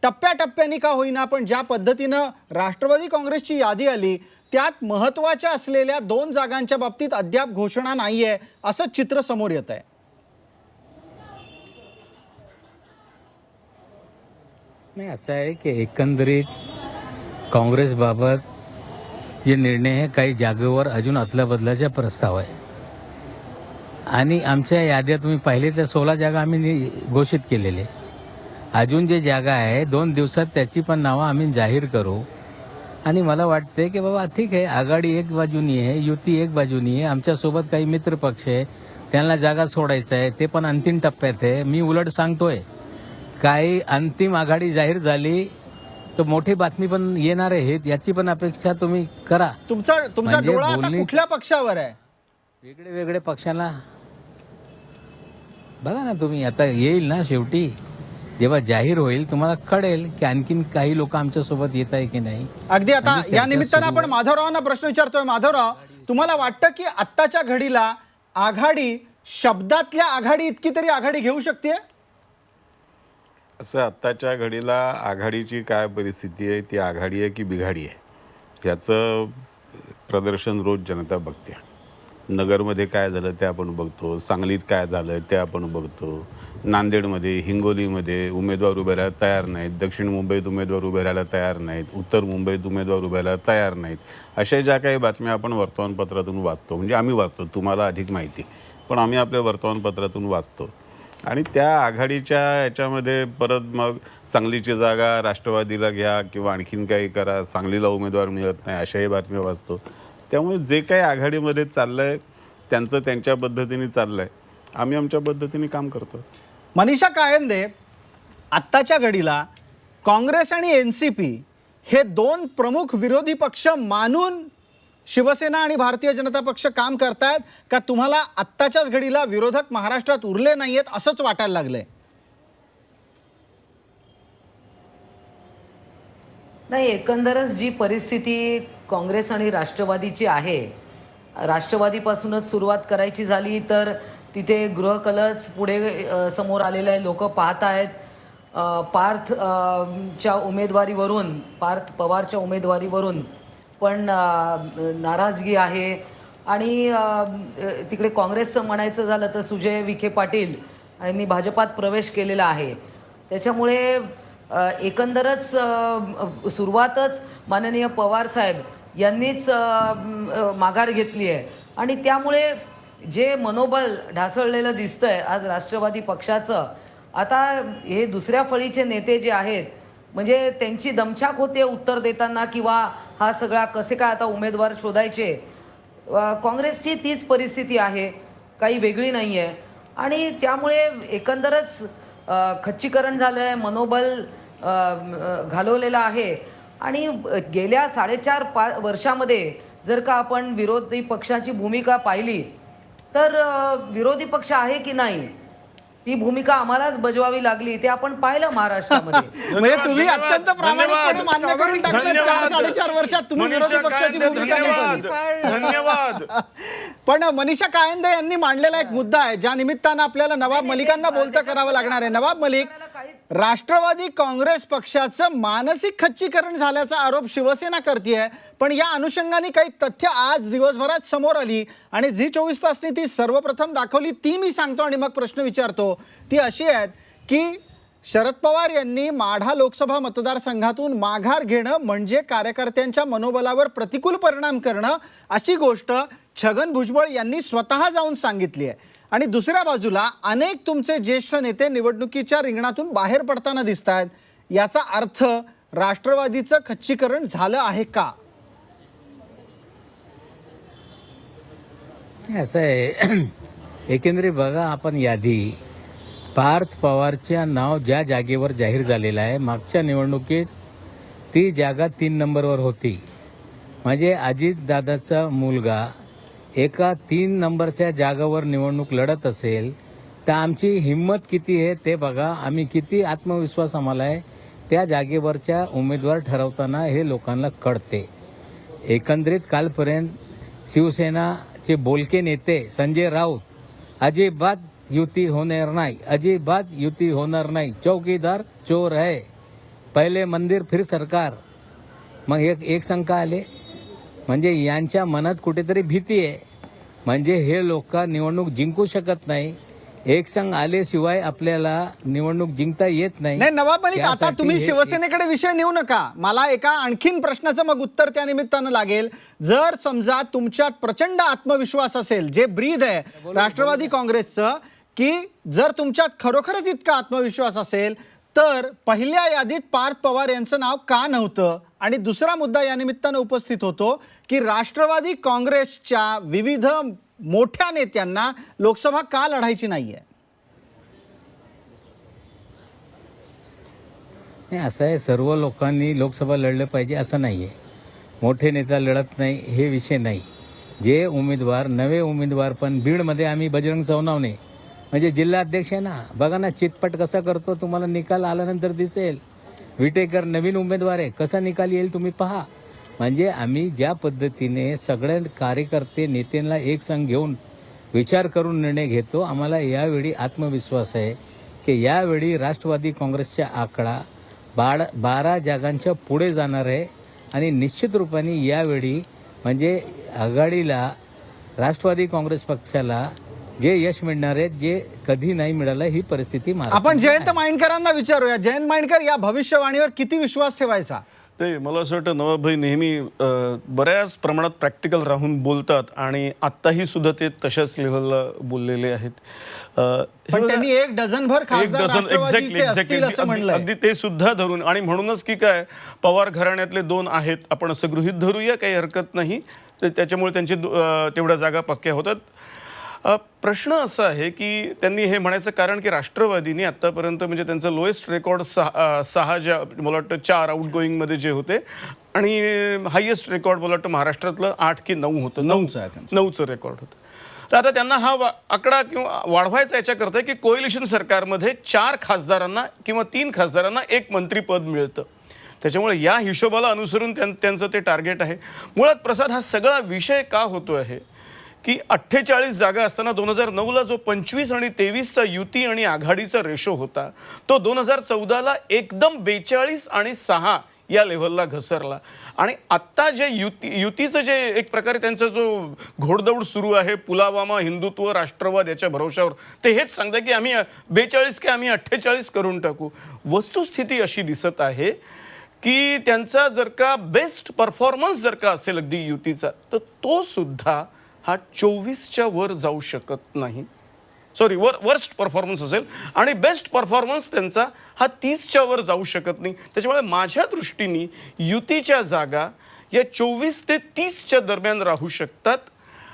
टप्प्याटप्प्याने का होईना पण ज्या पद्धतीनं राष्ट्रवादी काँग्रेसची यादी आली त्यात महत्वाच्या असलेल्या 2 जागांच्या बाबतीत अद्याप घोषणा नाहीये, असं चित्र समोर येत आहे. नाही, असं आहे की एकंदरीत काँग्रेसबाबत जे निर्णय आहे, काही जागेवर अजून अदलाबदलाचा प्रस्ताव आहे आणि आमच्या याद्या तुम्ही पाहिले तर 16 जागा आम्ही घोषित केलेले. अजून जे जागा आहे 2 दिवसात त्याची पण नावं आम्ही जाहीर करू. आणि मला वाटते की बाबा ठीक आहे, आघाडी एक बाजूनी आहे, युती एक बाजूनी आहे, आमच्यासोबत काही मित्र पक्ष आहे, त्यांना जागा सोडायचं आहे, ते पण अंतिम टप्प्यात आहे. मी उलट सांगतोय, काही अंतिम आघाडी जाहीर झाली तर मोठी बातमी पण येणार आहे, याची पण अपेक्षा तुम्ही करा. तुमचा म्हणजे डोळा आता बोलणी- कुठल्या पक्षावर आहे? वेगळे वेगळे पक्षाला बघा ना तुम्ही, आता येईल ना शेवटी जेव्हा जाहीर होईल तुम्हाला कळेल की आणखीन काही लोक आमच्या सोबत येत आहे की नाही. अगदी आता म्हणजे या चर्चा निमित्तानं सुरू आपण माधवरावांना प्रश्न विचारतोय. माधवराव, तुम्हाला वाटतं की आत्ताच्या घडीला आघाडी शब्दातल्या आघाडी इतकी तरी आघाडी घेऊ शकते? असं आत्ताच्या घडीला आघाडीची काय परिस्थिती आहे, ती आघाडी आहे की बिघाडी आहे याचं प्रदर्शन रोज जनता बघते. नगरमध्ये काय झालं ते आपण बघतो, सांगलीत काय झालं ते आपण बघतो, नांदेडमध्ये, हिंगोलीमध्ये उमेदवार उभे राहायला तयार नाहीत, दक्षिण मुंबईत उमेदवार उभे राहायला तयार नाहीत, उत्तर मुंबईत उमेदवार उभे राहायला तयार नाहीत. अशा ज्या काही बातम्या आपण वर्तमानपत्रातून वाचतो, म्हणजे आम्ही वाचतो, तुम्हाला अधिक माहिती, पण आम्ही आपल्या वर्तमानपत्रातून वाचतो. आणि त्या आघाडीच्या याच्यामध्ये परत मग सांगलीची जागा राष्ट्रवादीला घ्या किंवा आणखीन काही करा, सांगलीला उमेदवार मिळत नाही, अशाही बातम्या वाचतो. त्यामुळे जे काही आघाडीमध्ये चाललं आहे त्यांचं त्यांच्या पद्धतीने चाललं आहे, आम्ही आमच्या पद्धतीने काम करतो. मनीषा कायंदे, आत्ताच्या घडीला काँग्रेस आणि एनसीपी हे 2 प्रमुख विरोधी पक्ष मानून शिवसेना आणि भारतीय जनता पक्ष काम करतायत का तुम्हाला आत्ताच्याच घडीला विरोधक महाराष्ट्रात उरले नाहीयेत असंच वाटायला लागलंय? नाही, एकंदरच जी परिस्थिती काँग्रेस आणि राष्ट्रवादीची आहे, राष्ट्रवादीपासूनच सुरुवात करायची झाली तर तिथे गृहकलच पुढे समोर आलेले लोक पाहत आहेत. च्या उमेदवारीवरून, पार्थ पवारच्या उमेदवारीवरून पण नाराजगी आहे. आणि तिकडे काँग्रेसचं म्हणायचं झालं तर सुजय विखे पाटील यांनी भाजपात प्रवेश केलेला आहे. त्याच्यामुळे एकंदरच सुरुवातच माननीय पवार साहेब यांनीच माघार घेतली आहे आणि त्यामुळे जे मनोबल ढासळलेलं दिसतंय आज राष्ट्रवादी पक्षाचं, आता हे दुसऱ्या फळीचे नेते जे आहेत म्हणजे त्यांची दमछाक होते उत्तर देताना किंवा हा सगळा कसे काय आता उमेदवार शोधायचे. काँग्रेसची तीच परिस्थिती आहे, काही वेगळी नाही आहे. आणि त्यामुळे एकंदरच खच्चीकरण झालं आहे, मनोबल घालवलेला आहे. आणि गेल्या 4.5 वर्षामध्ये जर का आपण विरोधी पक्षाची भूमिका पाहिली तर विरोधी पक्ष आहे की नाही ती भूमिका आम्हालाच बजवावी लागली ते आपण पाहिलं महाराष्ट्रामध्ये. म्हणजे तुम्ही धन्यवाद, अत्यंत प्रामाणिकपणे मान्य करून टाकलं धन्यवाद. 4.5 वर्षात तुम्ही मनीषा विरोधी पक्षाची कायंदे, भूमिका धन्यवाद निभावली. धन्यवाद. पण मनीषा कायंदे यांनी मांडलेला एक मुद्दा आहे ज्या निमित्तानं आपल्याला नवाब मलिकांना बोलतं करावं लागणार आहे. नवाब मलिक, राष्ट्रवादी काँग्रेस पक्षाचं मानसिक खच्चीकरण झाल्याचा आरोप शिवसेना करतेय, पण या अनुषंगाने काही तथ्य आज दिवसभरात समोर आली आणि झी 24 तासनी ती सर्वप्रथम दाखवली. ती मी सांगतो आणि मग प्रश्न विचारतो. ती अशी आहेत की शरद पवार यांनी माढा लोकसभा मतदारसंघातून माघार घेणं म्हणजे कार्यकर्त्यांच्या मनोबलावर प्रतिकूल परिणाम करणं अशी गोष्ट छगन भुजबळ यांनी स्वतः जाऊन सांगितली आहे. आणि दुसऱ्या बाजूला अनेक तुमचे ज्येष्ठ नेते निवडणुकीच्या रिंगणातून बाहेर पडताना दिसत आहेत. याचा अर्थ राष्ट्रवादीचं खच्चीकरण झालं आहे का? असं आहे एकंदरीत बघा, आपण यादी पार्थ पवारच्या नाव ज्या जागेवर जाहीर झालेलं आहे मागच्या निवडणुकीत ती जागा 3 नंबरवर होती. म्हणजे अजितदादाचा मुलगा एका 3 नंबरच्या जागावर निवडणूक लढत असेल तर आमची हिंमत किती आहे ते बघा. आम्ही किती आत्मविश्वास आम्हाला आहे त्या जागेवरच्या उमेदवार ठरवताना हे लोकांना कळते. एकंदरीत कालपर्यंत शिवसेनाचे बोलके नेते संजय राऊत अजिबात युती होणार नाही, अजिबात युती होणार नाही, चौकीदार चोर है, पहिले मंदिर फिर सरकार. मग एक शंका आले म्हणजे यांच्या मनात कुठेतरी भीती आहे. म्हणजे हे लोक निवडणूक जिंकू शकत नाही. एक संघ आल्याशिवाय आपल्याला निवडणूक जिंकता येत नाही. नाही नवाब मलिक, आता त्यासाठी तुम्ही हे- शिवसेनेकडे विषय नेऊ नका. मला एका आणखीन प्रश्नाचं मग उत्तर त्या निमित्तानं लागेल. जर समजा तुमच्यात प्रचंड आत्मविश्वास असेल, जे ब्रीद आहे राष्ट्रवादी काँग्रेसचं, की जर तुमच्यात खरोखरच इतका आत्मविश्वास असेल तर पहिल्या यादीत पार्थ पवार यांचं नाव का नव्हतं? आणि दुसरा मुद्दा या निमित्तानं उपस्थित होतो की राष्ट्रवादी काँग्रेसच्या विविध मोठ्या नेत्यांना लोकसभा का लढायची नाहीये? नाही, असं आहे, सर्व लोकांनी लोकसभा लढलं पाहिजे असं नाहीये. मोठे नेता लढत नाही हे विषय नाही. जे उमेदवार नवे उमेदवार, पण बीडमध्ये आम्ही बजरंग सोनवणे म्हणजे जिल्हा अध्यक्ष आहे ना, बघा ना चितपट कसा करतो, तुम्हाला निकाल आल्यानंतर दिसेल. विटेकर नवीन उमेदवार आहे, कसा निकाल येईल तुम्ही पहा. म्हणजे आम्ही ज्या पद्धतीने सगळ्या कार्यकर्ते नेत्यांना एक संघ घेऊन विचार करून निर्णय घेतो, आम्हाला यावेळी आत्मविश्वास आहे की यावेळी राष्ट्रवादी काँग्रेसचा आकडा 12 जागांच्या पुढे जाणार आहे. आणि निश्चित रूपाने यावेळी म्हणजे आघाडीला राष्ट्रवादी काँग्रेस पक्षाला जे यश मिळणार आहे जे कधी नाही मिळालं ही परिस्थिती आपण जयंत माइंडकरांना विचारूया. जयंत माइंडकर, या भविष्यवाणीवर किती विश्वास ठेवायचा? ते मला असं वाटतं नवाबभाई नेहमी बऱ्याच प्रमाणात प्रॅक्टिकल राहून बोलतात आणि आत्ताही सुद्धा ते तशाच लेव्हलला बोललेले आहेत. पण त्यांनी 1 डझनभर खासदार राष्ट्रवादीचे असतील असं म्हणलंय. अगदी ते सुद्धा धरून, आणि म्हणूनच की काय पवार घराण्यातले 2 आहेत आपण असं गृहीत धरूया, काही हरकत नाही. त्याच्यामुळे त्यांची तेवढ्या जागा पक्क्या होतात. प्रश्न असा आहे की त्यांनी हे म्हणायचं कारण की राष्ट्रवादीने आत्तापर्यंत म्हणजे त्यांचं लोएस्ट रेकॉर्ड 6 ज्या मला वाटतं 4 आउटगोईंगमध्ये जे होते, आणि हायेस्ट रेकॉर्ड मला वाटतं महाराष्ट्रातलं 8 की 9 होतं. 9चं रेकॉर्ड होतं. तर आता त्यांना हा आकडा किंवा वाढवायचा याच्याकरता की कोएलिशन सरकारमध्ये 4 खासदारांना किंवा 3 खासदारांना 1 मंत्रीपद मिळतं. त्याच्यामुळे या हिशोबाला अनुसरून त्यांचं ते टार्गेट आहे. मुळात प्रसाद, हा सगळा विषय का होतो आहे की 48 जागा असताना 2009ला जो 25 आणि 23चा युती आणि आघाडीचा रेशो होता तो 2014ला एकदम 42 आणि 6 या लेव्हलला घसरला. आणि आत्ता जे युतीचं जे एक प्रकारे त्यांचा जो घोडदौड सुरू आहे पुलावामा हिंदुत्व राष्ट्रवाद याच्या भरोशावर, ते हेच सांगतं की आम्ही 42 की आम्ही 48 करून टाकू. वस्तुस्थिती अशी दिसत आहे की त्यांचा जर का बेस्ट परफॉर्मन्स जर का असेल अगदी युतीचा, तर तो सुद्धा हा 24च्या वर जाऊ शकत नाही. सॉरी, वर्स्ट परफॉर्मन्स असेल आणि बेस्ट परफॉर्मन्स त्यांचा हा 30च्या वर जाऊ शकत नाही. त्याच्यामुळे माझ्या दृष्टीने युतीच्या जागा या 24 ते 30च्या दरम्यान राहू शकतात.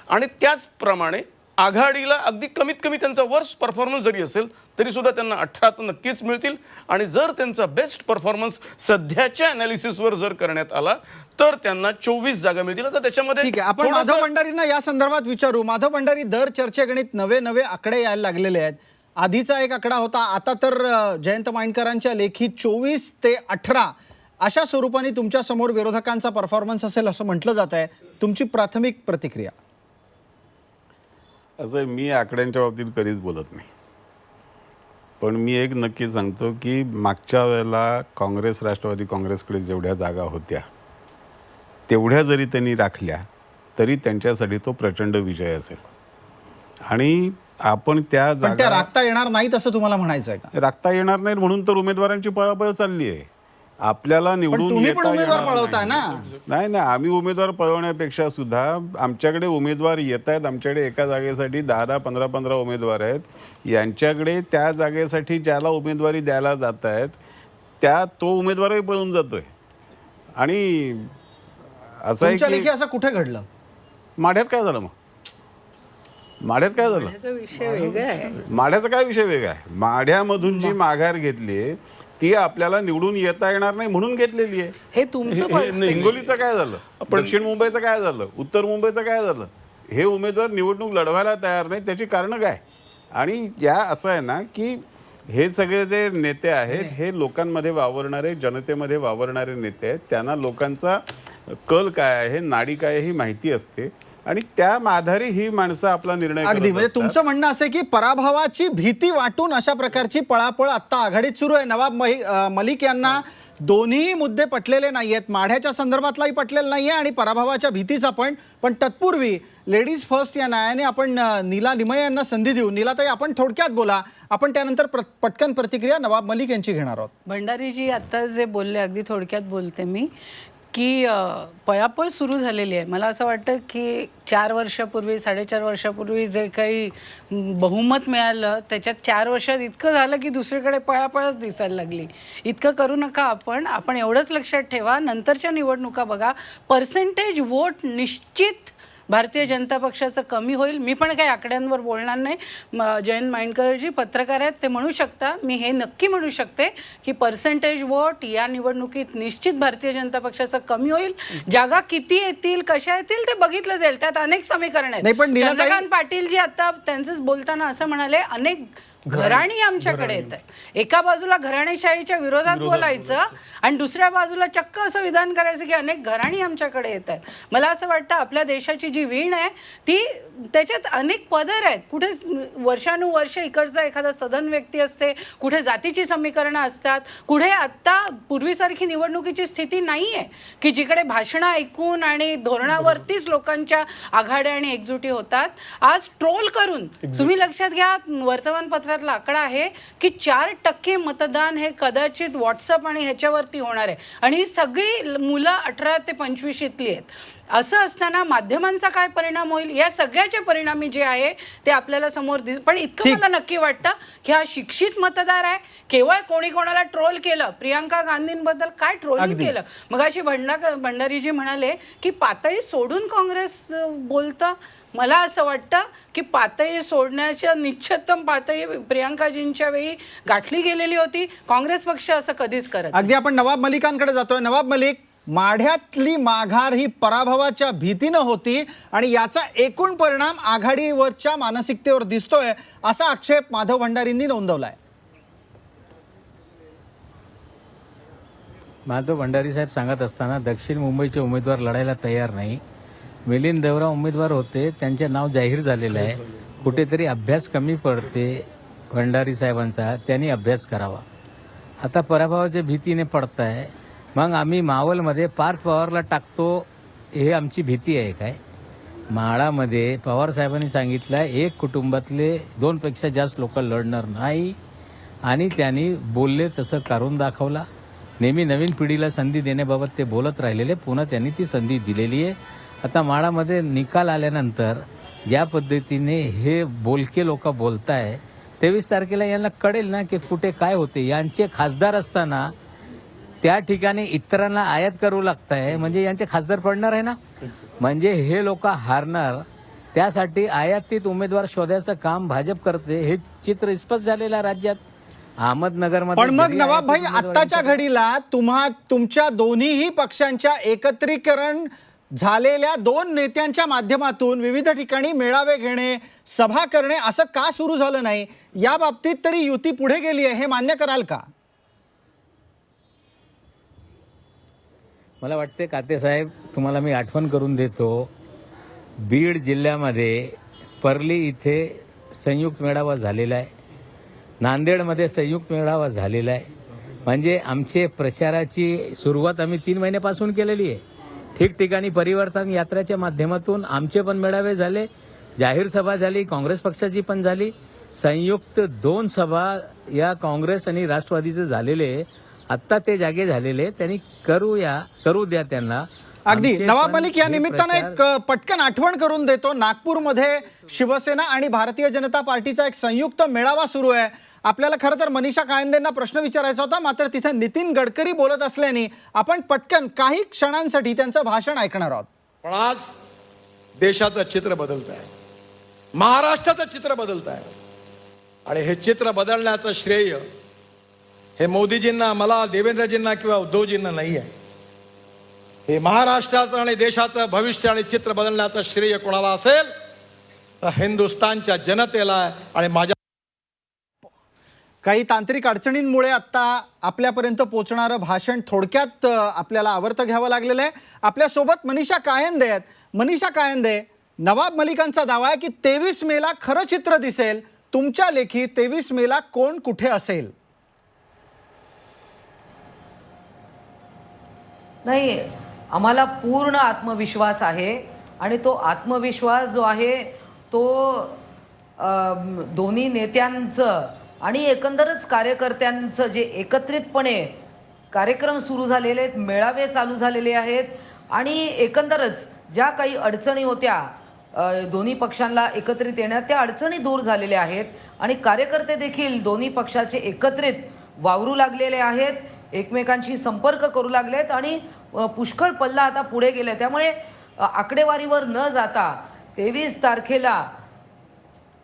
आणि त्याचप्रमाणे आघाडीला अगदी कमीत कमी त्यांचा वर्स्ट परफॉर्मन्स जरी असेल तरी सुद्धा त्यांना 18 तर नक्कीच मिळतील. आणि जर त्यांचा बेस्ट परफॉर्मन्स सध्याच्या अनालिसिसवर जर करण्यात आला तर त्यांना 24 जागा मिळतील. आता त्याच्यामध्ये ठीक आहे, आपण माधव भंडारींना या संदर्भात विचारू. माधव भंडारी, दर चर्चेगणित नवे नवे आकडे यायला लागलेले आहेत. आधीचा एक आकडा होता, आता तर जयंत माइंडकरांच्या लेखी 24 ते 18 अशा स्वरूपाने तुमच्या समोर विरोधकांचा परफॉर्मन्स असेल असं म्हटलं जात आहे. तुमची प्राथमिक प्रतिक्रिया? असं मी आकड्यांच्या बाबतीत कधीच बोलत नाही, पण मी एक नक्की सांगतो की मागच्या वेळेला काँग्रेस राष्ट्रवादी काँग्रेसकडे जेवढ्या जागा होत्या तेवढ्या जरी त्यांनी राखल्या तरी त्यांच्यासाठी तो प्रचंड विजय असेल. आणि आपण त्या पण त्या जागा राखता येणार नाहीत असं तुम्हाला म्हणायचं आहे का? राखता येणार नाही म्हणून तर उमेदवारांची पळापळ चालली आहे. आपल्याला निवडून तुम्ही पण येता उमेदवार येणार पळवताय ना? नाही नाही, आम्ही उमेदवार पळवण्यापेक्षा सुद्धा आमच्याकडे उमेदवार येत आहेत. आमच्याकडे एका जागेसाठी 10-10, 15-15 उमेदवार आहेत. यांच्याकडे त्या जागेसाठी ज्याला उमेदवारी द्यायला जात आहेत तो उमेदवारही पळून जातोय. आणि असं आहे तुमच्या की लेखी असं कुठे घडलं? माढ्यात काय झालं? मग माढ्यात काय झालं? त्याचा विषय वेगळा आहे. माढ्याचा काय विषय वेगळा आहे? माढ्यामधून जी माघार घेतली ती आपल्याला निवडून येता येणार नाही म्हणून घेतलेली आहे. हे तुमचं हिंगोलीचं काय झालं? दक्षिण मुंबईचं काय झालं? उत्तर मुंबईचं काय झालं? हे उमेदवार निवडणूक लढवायला तयार नाही, त्याची कारणं काय? आणि या असं आहे ना की हे सगळे जे नेते आहेत हे लोकांमध्ये वावरणारे, जनतेमध्ये वावरणारे नेते आहेत. त्यांना लोकांचा कल काय आहे, नाडी काय आहे ही माहिती असते आणि त्या आधारे ही माणसं आपला निर्णय अगदी, करत म्हणजे असतात. तुमचं म्हणणं असं आहे की पराभवाची भीती वाटून अशा प्रकारची पळापळ आता आघाडीत सुरू आहे. नवाब मलिक यांना दोन्ही मुद्दे पटलेले नाहीयेत, माढ्याच्या संदर्भातलाही पटलेला नाहीये आणि पराभवाच्या भीतीचा पण तत्पूर्वी लेडीज फर्स्ट या न्यायाने आपण नीला लिमये यांना संधी देऊ. नीलाताई, आपण थोडक्यात बोला, आपण त्यानंतर पटकन प्रतिक्रिया नवाब मलिक यांची घेणार आहोत. भंडारीजी आता जे बोलले अगदी थोडक्यात बोलते मी की पळापळ सुरू झालेली आहे. मला असं वाटतं की 4 वर्षापूर्वी 4.5 वर्षापूर्वी जे काही बहुमत मिळालं त्याच्यात 4 वर्षात इतकं झालं की दुसरीकडे पळापळच दिसायला लागली. इतकं करू नका. आपण एवढंच लक्षात ठेवा, नंतरच्या निवडणुका बघा, पर्सेंटेज वोट निश्चित भारतीय जनता पक्षाचं कमी होईल. मी पण काही आकड्यांवर बोलणार नाही. जयंत माइंडकरजी पत्रकार आहेत, ते म्हणू शकता. मी हे नक्की म्हणू शकते की पर्सेंटेज वोट या निवडणुकीत निश्चित भारतीय जनता पक्षाचं कमी होईल. जागा किती येतील, कशा येतील ते बघितलं जाईल. त्यात अनेक समीकरण आहेत. चंद्रकांत पाटीलजी आता त्यांचंच बोलताना असं म्हणाले, अनेक घराणी आमच्याकडे येत आहे. एका बाजूला घराणेशाहीच्या विरोधात बोलायचं आणि दुसऱ्या बाजूला चक्क असं विधान करायचं की अनेक घराणी आमच्याकडे येत आहेत. मला असं वाटतं आपल्या देशाची जी वीण आहे ती त्याच्यात अनेक पदर आहेत. कुठे वर्षानुवर्ष इकडचा एखादा सधन व्यक्ती असते, कुठे जातीची समीकरणं असतात, कुठे आत्ता पूर्वीसारखी निवडणुकीची स्थिती नाही आहे की जिकडे भाषणं ऐकून आणि धोरणावरतीच लोकांच्या आघाड्या आणि एकजुटी होतात. आज ट्रोल करून तुम्ही लक्षात घ्या, वर्तमानपत्रातला आकडा आहे की 4% मतदान हे कदाचित व्हॉट्सअप आणि ह्याच्यावरती होणार आहे आणि ही सगळी मुलं 18 ते 25 इथली आहेत. असं असताना माध्यमांचा काय परिणाम होईल, या सगळ्याचे परिणामी जे आहे ते आपल्याला समोर पण इतकं मला नक्की वाटतं की हा शिक्षित मतदार आहे. केवळ कोणी कोणाला ट्रोल केलं, प्रियांका गांधींबद्दल काय ट्रोलिंग केलं, मग अशी भंडारीजी म्हणाले की पातळी सोडून काँग्रेस बोलतं. मला असं वाटतं की पातळी सोडण्याच्या निश्चितम पातळी प्रियांकाजींच्या वेळी गाठली गेलेली होती. काँग्रेस पक्ष असं कधीच करत. अगदी आपण नवाब मलिकांकडे जातोय. नवाब मलिक, माढ्यातली माघार ही पराभवाच्या भीतीनं होती आणि याचा एकूण परिणाम आघाडीवरच्या मानसिकतेवर दिसतोय असा आक्षेप माधव भंडारींनी नोंदवलाय. माधव भंडारी साहेब सांगत असताना दक्षिण मुंबईचे उमेदवार लढायला तयार नाही. मिलिंद देवरा उमेदवार होते, त्यांचे नाव जाहीर झालेलं आहे. कुठेतरी अभ्यास कमी पडते भंडारी साहेबांचा, त्यांनी अभ्यास करावा. आता पराभवाच्या भीतीने पडताय, मग आम्ही मावलमध्ये पार्थ पवारला टाकतो हे आमची भीती आहे काय? म्हाडामध्ये पवार साहेबांनी सांगितलं एक कुटुंबातले 2 पेक्षा जास्त लोक लढणार नाही आणि त्यांनी बोलले तसं करून दाखवला. नेहमी नवीन पिढीला संधी देण्याबाबत ते बोलत राहिलेले, पुन्हा त्यांनी ती संधी दिलेली आहे. आता म्हाडामध्ये निकाल आल्यानंतर ज्या पद्धतीने हे बोलके लोक बोलताय 23 तारखेला यांना कळेल ना की कुठे काय होते. यांचे खासदार असताना त्या ठिकाणी इतरांना आयात करू लागत आहे, म्हणजे यांचे खासदार पडणार आहे ना. म्हणजे हे लोक हारणार त्यासाठी आयातीत उमेदवार शोधायचं काम भाजप करते, हे चित्र स्पष्ट झालेलं आहे राज्यात. अहमदनगरमध्ये पण मग जरी नवाब भाई, आयातीत आत्ताच्या घडीला तुमच्या दोन्हीही पक्षांच्या एकत्रीकरण झालेल्या दोन नेत्यांच्या माध्यमातून विविध ठिकाणी मेळावे घेणे, सभा करणे असं का सुरू झालं नाही? या बाबतीत तरी युती पुढे गेली आहे, हे मान्य कराल का? मला वाटते काते साहेब, तुम्हाला मी आठवण करून देतो, बीड जिल्ह्यामध्ये परली इथे संयुक्त मेळावा झालेला आहे, नांदेडमध्ये संयुक्त मेळावा झालेला आहे. म्हणजे आमचे प्रचाराची सुरुवात आम्ही 3 महिन्यापासून केलेली आहे. ठिकठिकाणी परिवर्तन यात्रेच्या माध्यमातून आमचे पण मेळावे झाले, जाहीर सभा झाली, काँग्रेस पक्षाची पण झाली, संयुक्त 2 सभा या काँग्रेस आणि राष्ट्रवादीचे झालेले. आत्ता ते जागे झालेले, त्यांनी करू द्या त्यांना. अगदी. आमचे नवाब पण मलिक, या हे निमित्तानं प्रचार- एक पटकन आठवण करून देतो. नागपूरमध्ये शिवसेना आणि भारतीय जनता पार्टीचा एक संयुक्त मेळावा सुरू आहे. आपल्याला खरं तर मनीषा कायंदेंना प्रश्न विचारायचा होता, मात्र तिथे नितीन गडकरी बोलत असल्याने आपण पटकन काही क्षणांसाठी त्यांचं भाषण ऐकणार आहोत. पण आज देशाचं चित्र बदलत आहे, महाराष्ट्राचं चित्र बदलत आहे, आणि हे चित्र बदलण्याचं श्रेय हे मोदीजींना, मला, देवेंद्रजींना किंवा उद्धवजींना नाही आहे. हे महाराष्ट्राचं आणि देशाचं भविष्य आणि चित्र बदलण्याचं श्रेय कोणाला असेल तर हिंदुस्थानच्या जनतेला आणि माझ्या. काही तांत्रिक अडचणींमुळे आता आपल्यापर्यंत पोहोचणारं भाषण थोडक्यात आपल्याला आवर्त घ्यावं लागलेलं आहे. आपल्यासोबत मनीषा कायंदे आहेत. मनीषा कायंदे, नवाब मलिकांचा दावा आहे की 23 मेला खरं चित्र दिसेल. तुमच्या लेखी 23 मेला कोण कुठे असेल? नाही, आम्हाला पूर्ण आत्मविश्वास आहे आणि तो आत्मविश्वास जो आहे तो दोन्ही नेत्यांचं आणि एकंदरच कार्यकर्त्यांचं जे एकत्रितपणे कार्यक्रम सुरू झालेले आहेत, मेळावे चालू झालेले आहेत आणि एकंदरच ज्या काही अडचणी होत्या दोन्ही पक्षांना एकत्रित येण्यात, त्या अडचणी दूर झालेल्या आहेत आणि कार्यकर्ते देखील दोन्ही पक्षाचे एकत्रित वावरू लागलेले आहेत, एकमेकांशी संपर्क करू लागले आहेत आणि पुष्कळ पल्ला आता पुढे गेले. त्यामुळे आकडेवारीवर न जाता 23 तारखेला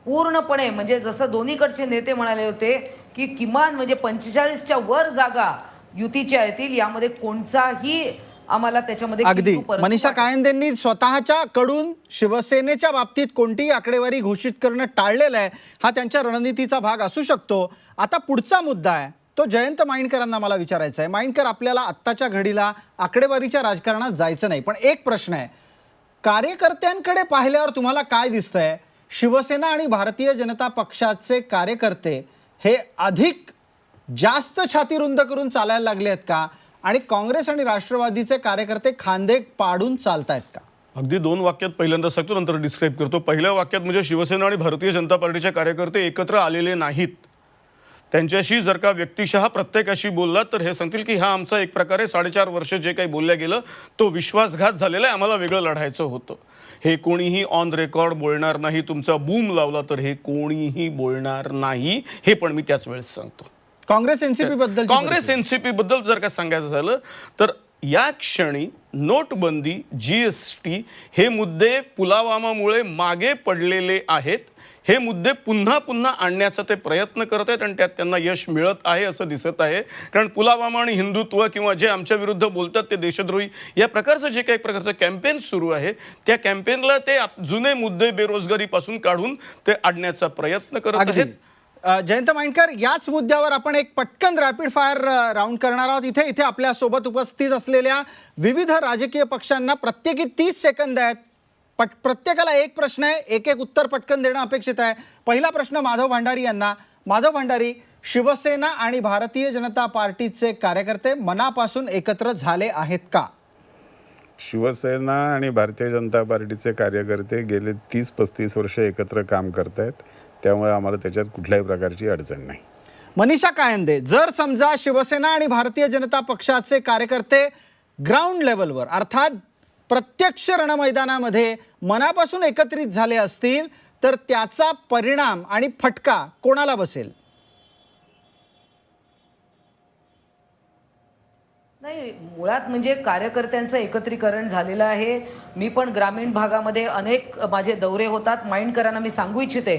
पूर्णपणे, म्हणजे जसं दोन्हीकडचे नेते म्हणाले होते की किमान म्हणजे 45च्या वर जागा युतीच्या येतील, यामध्ये कोणताही आम्हाला त्याच्यामध्ये अगदी. किंतु परंतु मनीषा कायंदेंनी स्वतःच्या कडून शिवसेनेच्या बाबतीत कोणतीही आकडेवारी घोषित करणं टाळलेलं आहे. हा त्यांच्या रणनीतीचा भाग असू शकतो. आता पुढचा मुद्दा आहे तो जयंत माइंडकरांना मला विचारायचा आहे. माइंडकर, आपल्याला आत्ताच्या घडीला आकडेवारीच्या राजकारणात जायचं नाही, पण एक प्रश्न आहे, कार्यकर्त्यांकडे पाहिल्यावर तुम्हाला काय दिसतंय? शिवसेना आणि भारतीय जनता पक्षाचे कार्यकर्ते हे अधिक जास्त छाती रुंद करून चालायला लागले आहेत का, आणि काँग्रेस आणि राष्ट्रवादीचे कार्यकर्ते खांदे पाडून चालतायत का? अगदी 2 वाक्यात पहिल्यांदा सांगतो, नंतर डिस्क्राईब करतो. पहिल्या वाक्यात म्हणजे शिवसेना आणि भारतीय जनता पार्टीचे कार्यकर्ते एकत्र आलेले नाहीत. त्यांच्याशी जर का व्यक्तिशः प्रत्येकाशी बोलला तर हे सांगतील की हा आमचा एक प्रकारे 4.5 वर्ष जे काही बोलल्या गेलं तो विश्वासघात झालेला आहे, आम्हाला वेगळं लढायचं होतं. हे कोणीही ऑन रेकॉर्ड बोलणार नाही. तुमचा बूम लावला तर हे कोणीही बोलणार नाही, हे पण मी त्याच वेळेस सांगतो. काँग्रेस एनसीपी बद्दल, काँग्रेस एनसीपी बद्दल जर का सांगायचं झालं तर या क्षणी नोटबंदी, जीएसटी हे मुद्दे पुलवामामुळे मागे पडलेले आहेत. हे मुद्दे पुन्हा पुन्हा आणण्याचा ते प्रयत्न करत आहेत आणि त्यात त्यांना यश मिळत आहे असं दिसत आहे. कारण पुलवामा आणि हिंदुत्व किंवा जे आमच्या विरुद्ध बोलतात ते देशद्रोही, या प्रकारचं जे काही प्रकारचं कॅम्पेन सुरू आहे त्या कॅम्पेनला ते जुने मुद्दे बेरोजगारीपासून काढून ते आणण्याचा प्रयत्न करत आहेत. जयंत माइंडकर, याच मुद्द्यावर आपण एक पटकन रॅपिड फायर राऊंड करणार आहोत. इथे आपल्या सोबत उपस्थित असलेल्या विविध राजकीय पक्षांना प्रत्येकी 30 सेकंद आहेत. प्रत्येकाला एक प्रश्न आहे, एक उत्तर पटकन देणं अपेक्षित आहे. पहिला प्रश्न माधव भांडारी यांना. माधव भांडारी, शिवसेना आणि भारतीय जनता पार्टीचे कार्यकर्ते मनापासून एकत्र झाले आहेत का? शिवसेना आणि भारतीय जनता पार्टीचे कार्यकर्ते गेले 30-35 वर्ष एकत्र काम करत आहेत, त्यामुळे आम्हाला त्याच्यात कुठल्याही प्रकारची अडचण नाही. मनीषा कायंदे, जर समजा शिवसेना आणि भारतीय जनता पक्षाचे कार्यकर्ते ग्राउंड लेवलवर अर्थात प्रत्यक्ष रणमैदानामध्ये मनापासून एकत्रित झाले असतील तर त्याचा परिणाम आणि फटका कोणाला बसेल? नाही, मुळात म्हणजे कार्यकर्त्यांचं एकत्रीकरण झालेलं आहे. मी पण ग्रामीण भागामध्ये अनेक माझे दौरे होतात. माइंडकरांना मी सांगू इच्छिते,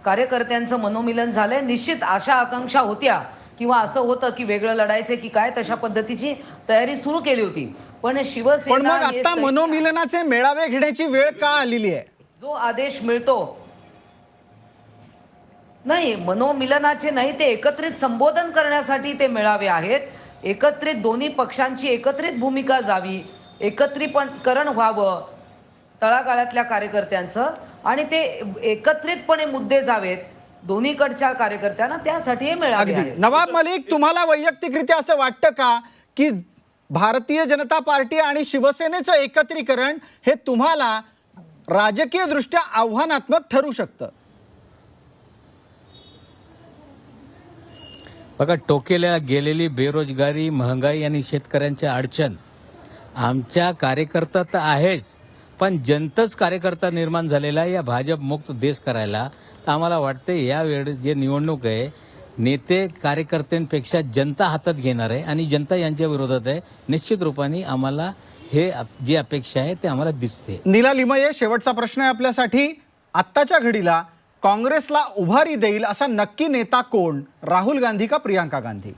कार्यकर्त्यांचं मनोमिलन झालंय. निश्चित आशा आकांक्षा होत्या किंवा असं होतं की वेगळं लढायचं की काय, तशा पद्धतीची तयारी सुरू केली होती. पण पण शिवसेना मग हे आता मनोमिलनाचे मेळावे घेण्याची वेळ का आलेली आहे? जो आदेश मिळतो, नाही मनोमिलनाचे नाही, ते एकत्रित संबोधन करण्यासाठी ते मेळावे आहेत. एकत्रित दोन्ही पक्षांची एकत्रित भूमिका जावी, एकत्रीकरण व्हावं तळागाळातल्या कार्यकर्त्यांचं, आणि ते एकत्रितपणे मुद्दे जावेत दोन्हीकडच्या कार्यकर्त्यांना, त्यासाठी हे मेळावे अगदी. आहेत. नवाब मलिक, तुम्हाला वैयक्तिकरित्या असं वाटतं का की भारतीय जनता पार्टी आणि शिवसेनेचं एकत्रीकरण हे तुम्हाला राजकीय दृष्ट्या आव्हानात्मक ठरू शकतं? बघा, टोकेला गेलेली बेरोजगारी, महागाई आणि शेतकऱ्यांच्या अडचण आमच्या कार्यकर्ता तर आहेच, पण जनताच कार्यकर्ता निर्माण झालेला आहे या भाजप मुक्त देश करायला. तर आम्हाला वाटते या वेळ जे निवडणूक आहे, नेते कार्यकर्त्यांपेक्षा जनता हातात घेणार आहे आणि जनता यांच्या विरोधात आहे. निश्चित रूपाने आम्हाला हे जी अपेक्षा आहे ते आम्हाला दिसते. नीला लिमये, शेवटचा प्रश्न आहे आपल्यासाठी. आत्ताच्या घडीला काँग्रेसला उभारी देईल असा नक्की नेता कोण? राहुल गांधी का प्रियांका गांधी?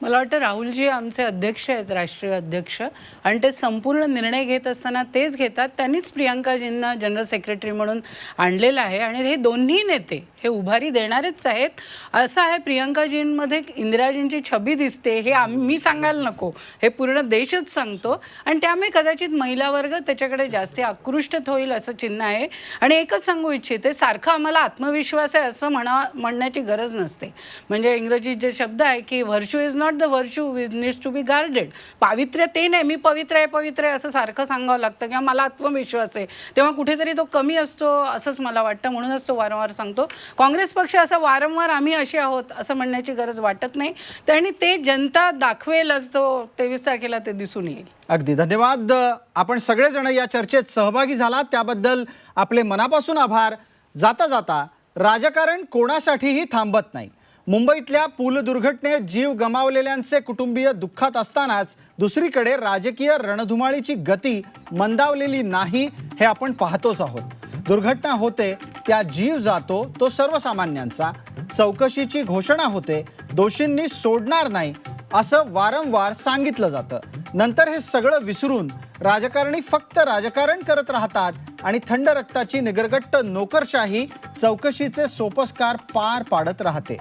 मला वाटतं राहुलजी आमचे अध्यक्ष आहेत, राष्ट्रीय अध्यक्ष, आणि ते संपूर्ण निर्णय घेत असताना तेच घेतात. त्यांनीच प्रियांकाजींना जनरल सेक्रेटरी म्हणून आणलेलं आहे आणि हे दोन्ही नेते हे उभारी देणारेच आहेत. असं आहे, प्रियांकाजींमध्ये इंदिराजींची छबी दिसते, हे मी सांगायला नको, हे पूर्ण देशच सांगतो, आणि त्यामुळे कदाचित महिला वर्ग त्याच्याकडे जास्त आकृष्ट होईल असं चिन्ह आहे. आणि एकच सांगू इच्छिते, सारखं आम्हाला आत्मविश्वास आहे असं म्हणण्याची गरज नसते. म्हणजे इंग्रजीत जे शब्द आहे की virtue is not the virtue which needs to be guarded. पावित्र्य ते नाही, मी पवित्र आहे असं सारखं सांगावं लागतं किंवा मला आत्मविश्वास आहे, तेव्हा कुठेतरी तो कमी असतो असंच मला वाटतं. म्हणूनच तो वारंवार सांगतो. काँग्रेस पक्ष असं वारंवार आम्ही असे आहोत असं म्हणण्याची गरज वाटत नाही, आणि ते जनता दाखवेलच, तो 23 तारखेला ते दिसून येईल. अगदी धन्यवाद. आपण सगळेजण या चर्चेत सहभागी झालात त्याबद्दल आपले मनापासून आभार. जाता जाता, राजकारण कोणासाठीही थांबत नाही. मुंबईतल्या पूल दुर्घटनेत जीव गमावलेल्यांचे कुटुंबीय दुःखात असतानाच दुसरीकडे राजकीय रणधुमाळीची गती मंदावलेली नाही हे आपण पाहतोच आहोत. दुर्घटना होते, त्या जीव जातो तो सर्वसामान्यांचा. चौकशीची घोषणा होते, दोषींनी सोडणार नाही असं वारंवार सांगितलं जातं. नंतर हे सगळं विसरून राजकारणी फक्त राजकारण करत राहतात आणि थंड रक्ताची निगरगट्ट नोकरशाही चौकशीचे सोपस्कार पार पाडत राहते.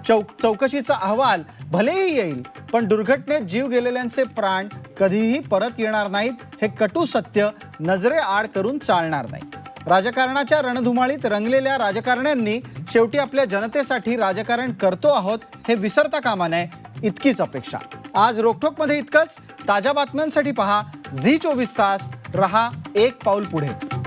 चौकशीचा अहवाल भलेही येईल, पण दुर्घटनेत जीव गेलेल्यांचे प्राण कधीही परत येणार नाहीत हे कटू सत्य नजरेआड करून चालणार नाही. राजकारणाच्या रणधुमाळीत रंगलेल्या राजकारण्यांनी शेवटी आपल्या जनतेसाठी राजकारण करतो आहोत हे विसरता कामा नये, इतकीच अपेक्षा. आज रोखोकमध्ये इतकंच. ताज्या बातम्यांसाठी पहा झी 24 तास. रहा एक पाऊल पुढे.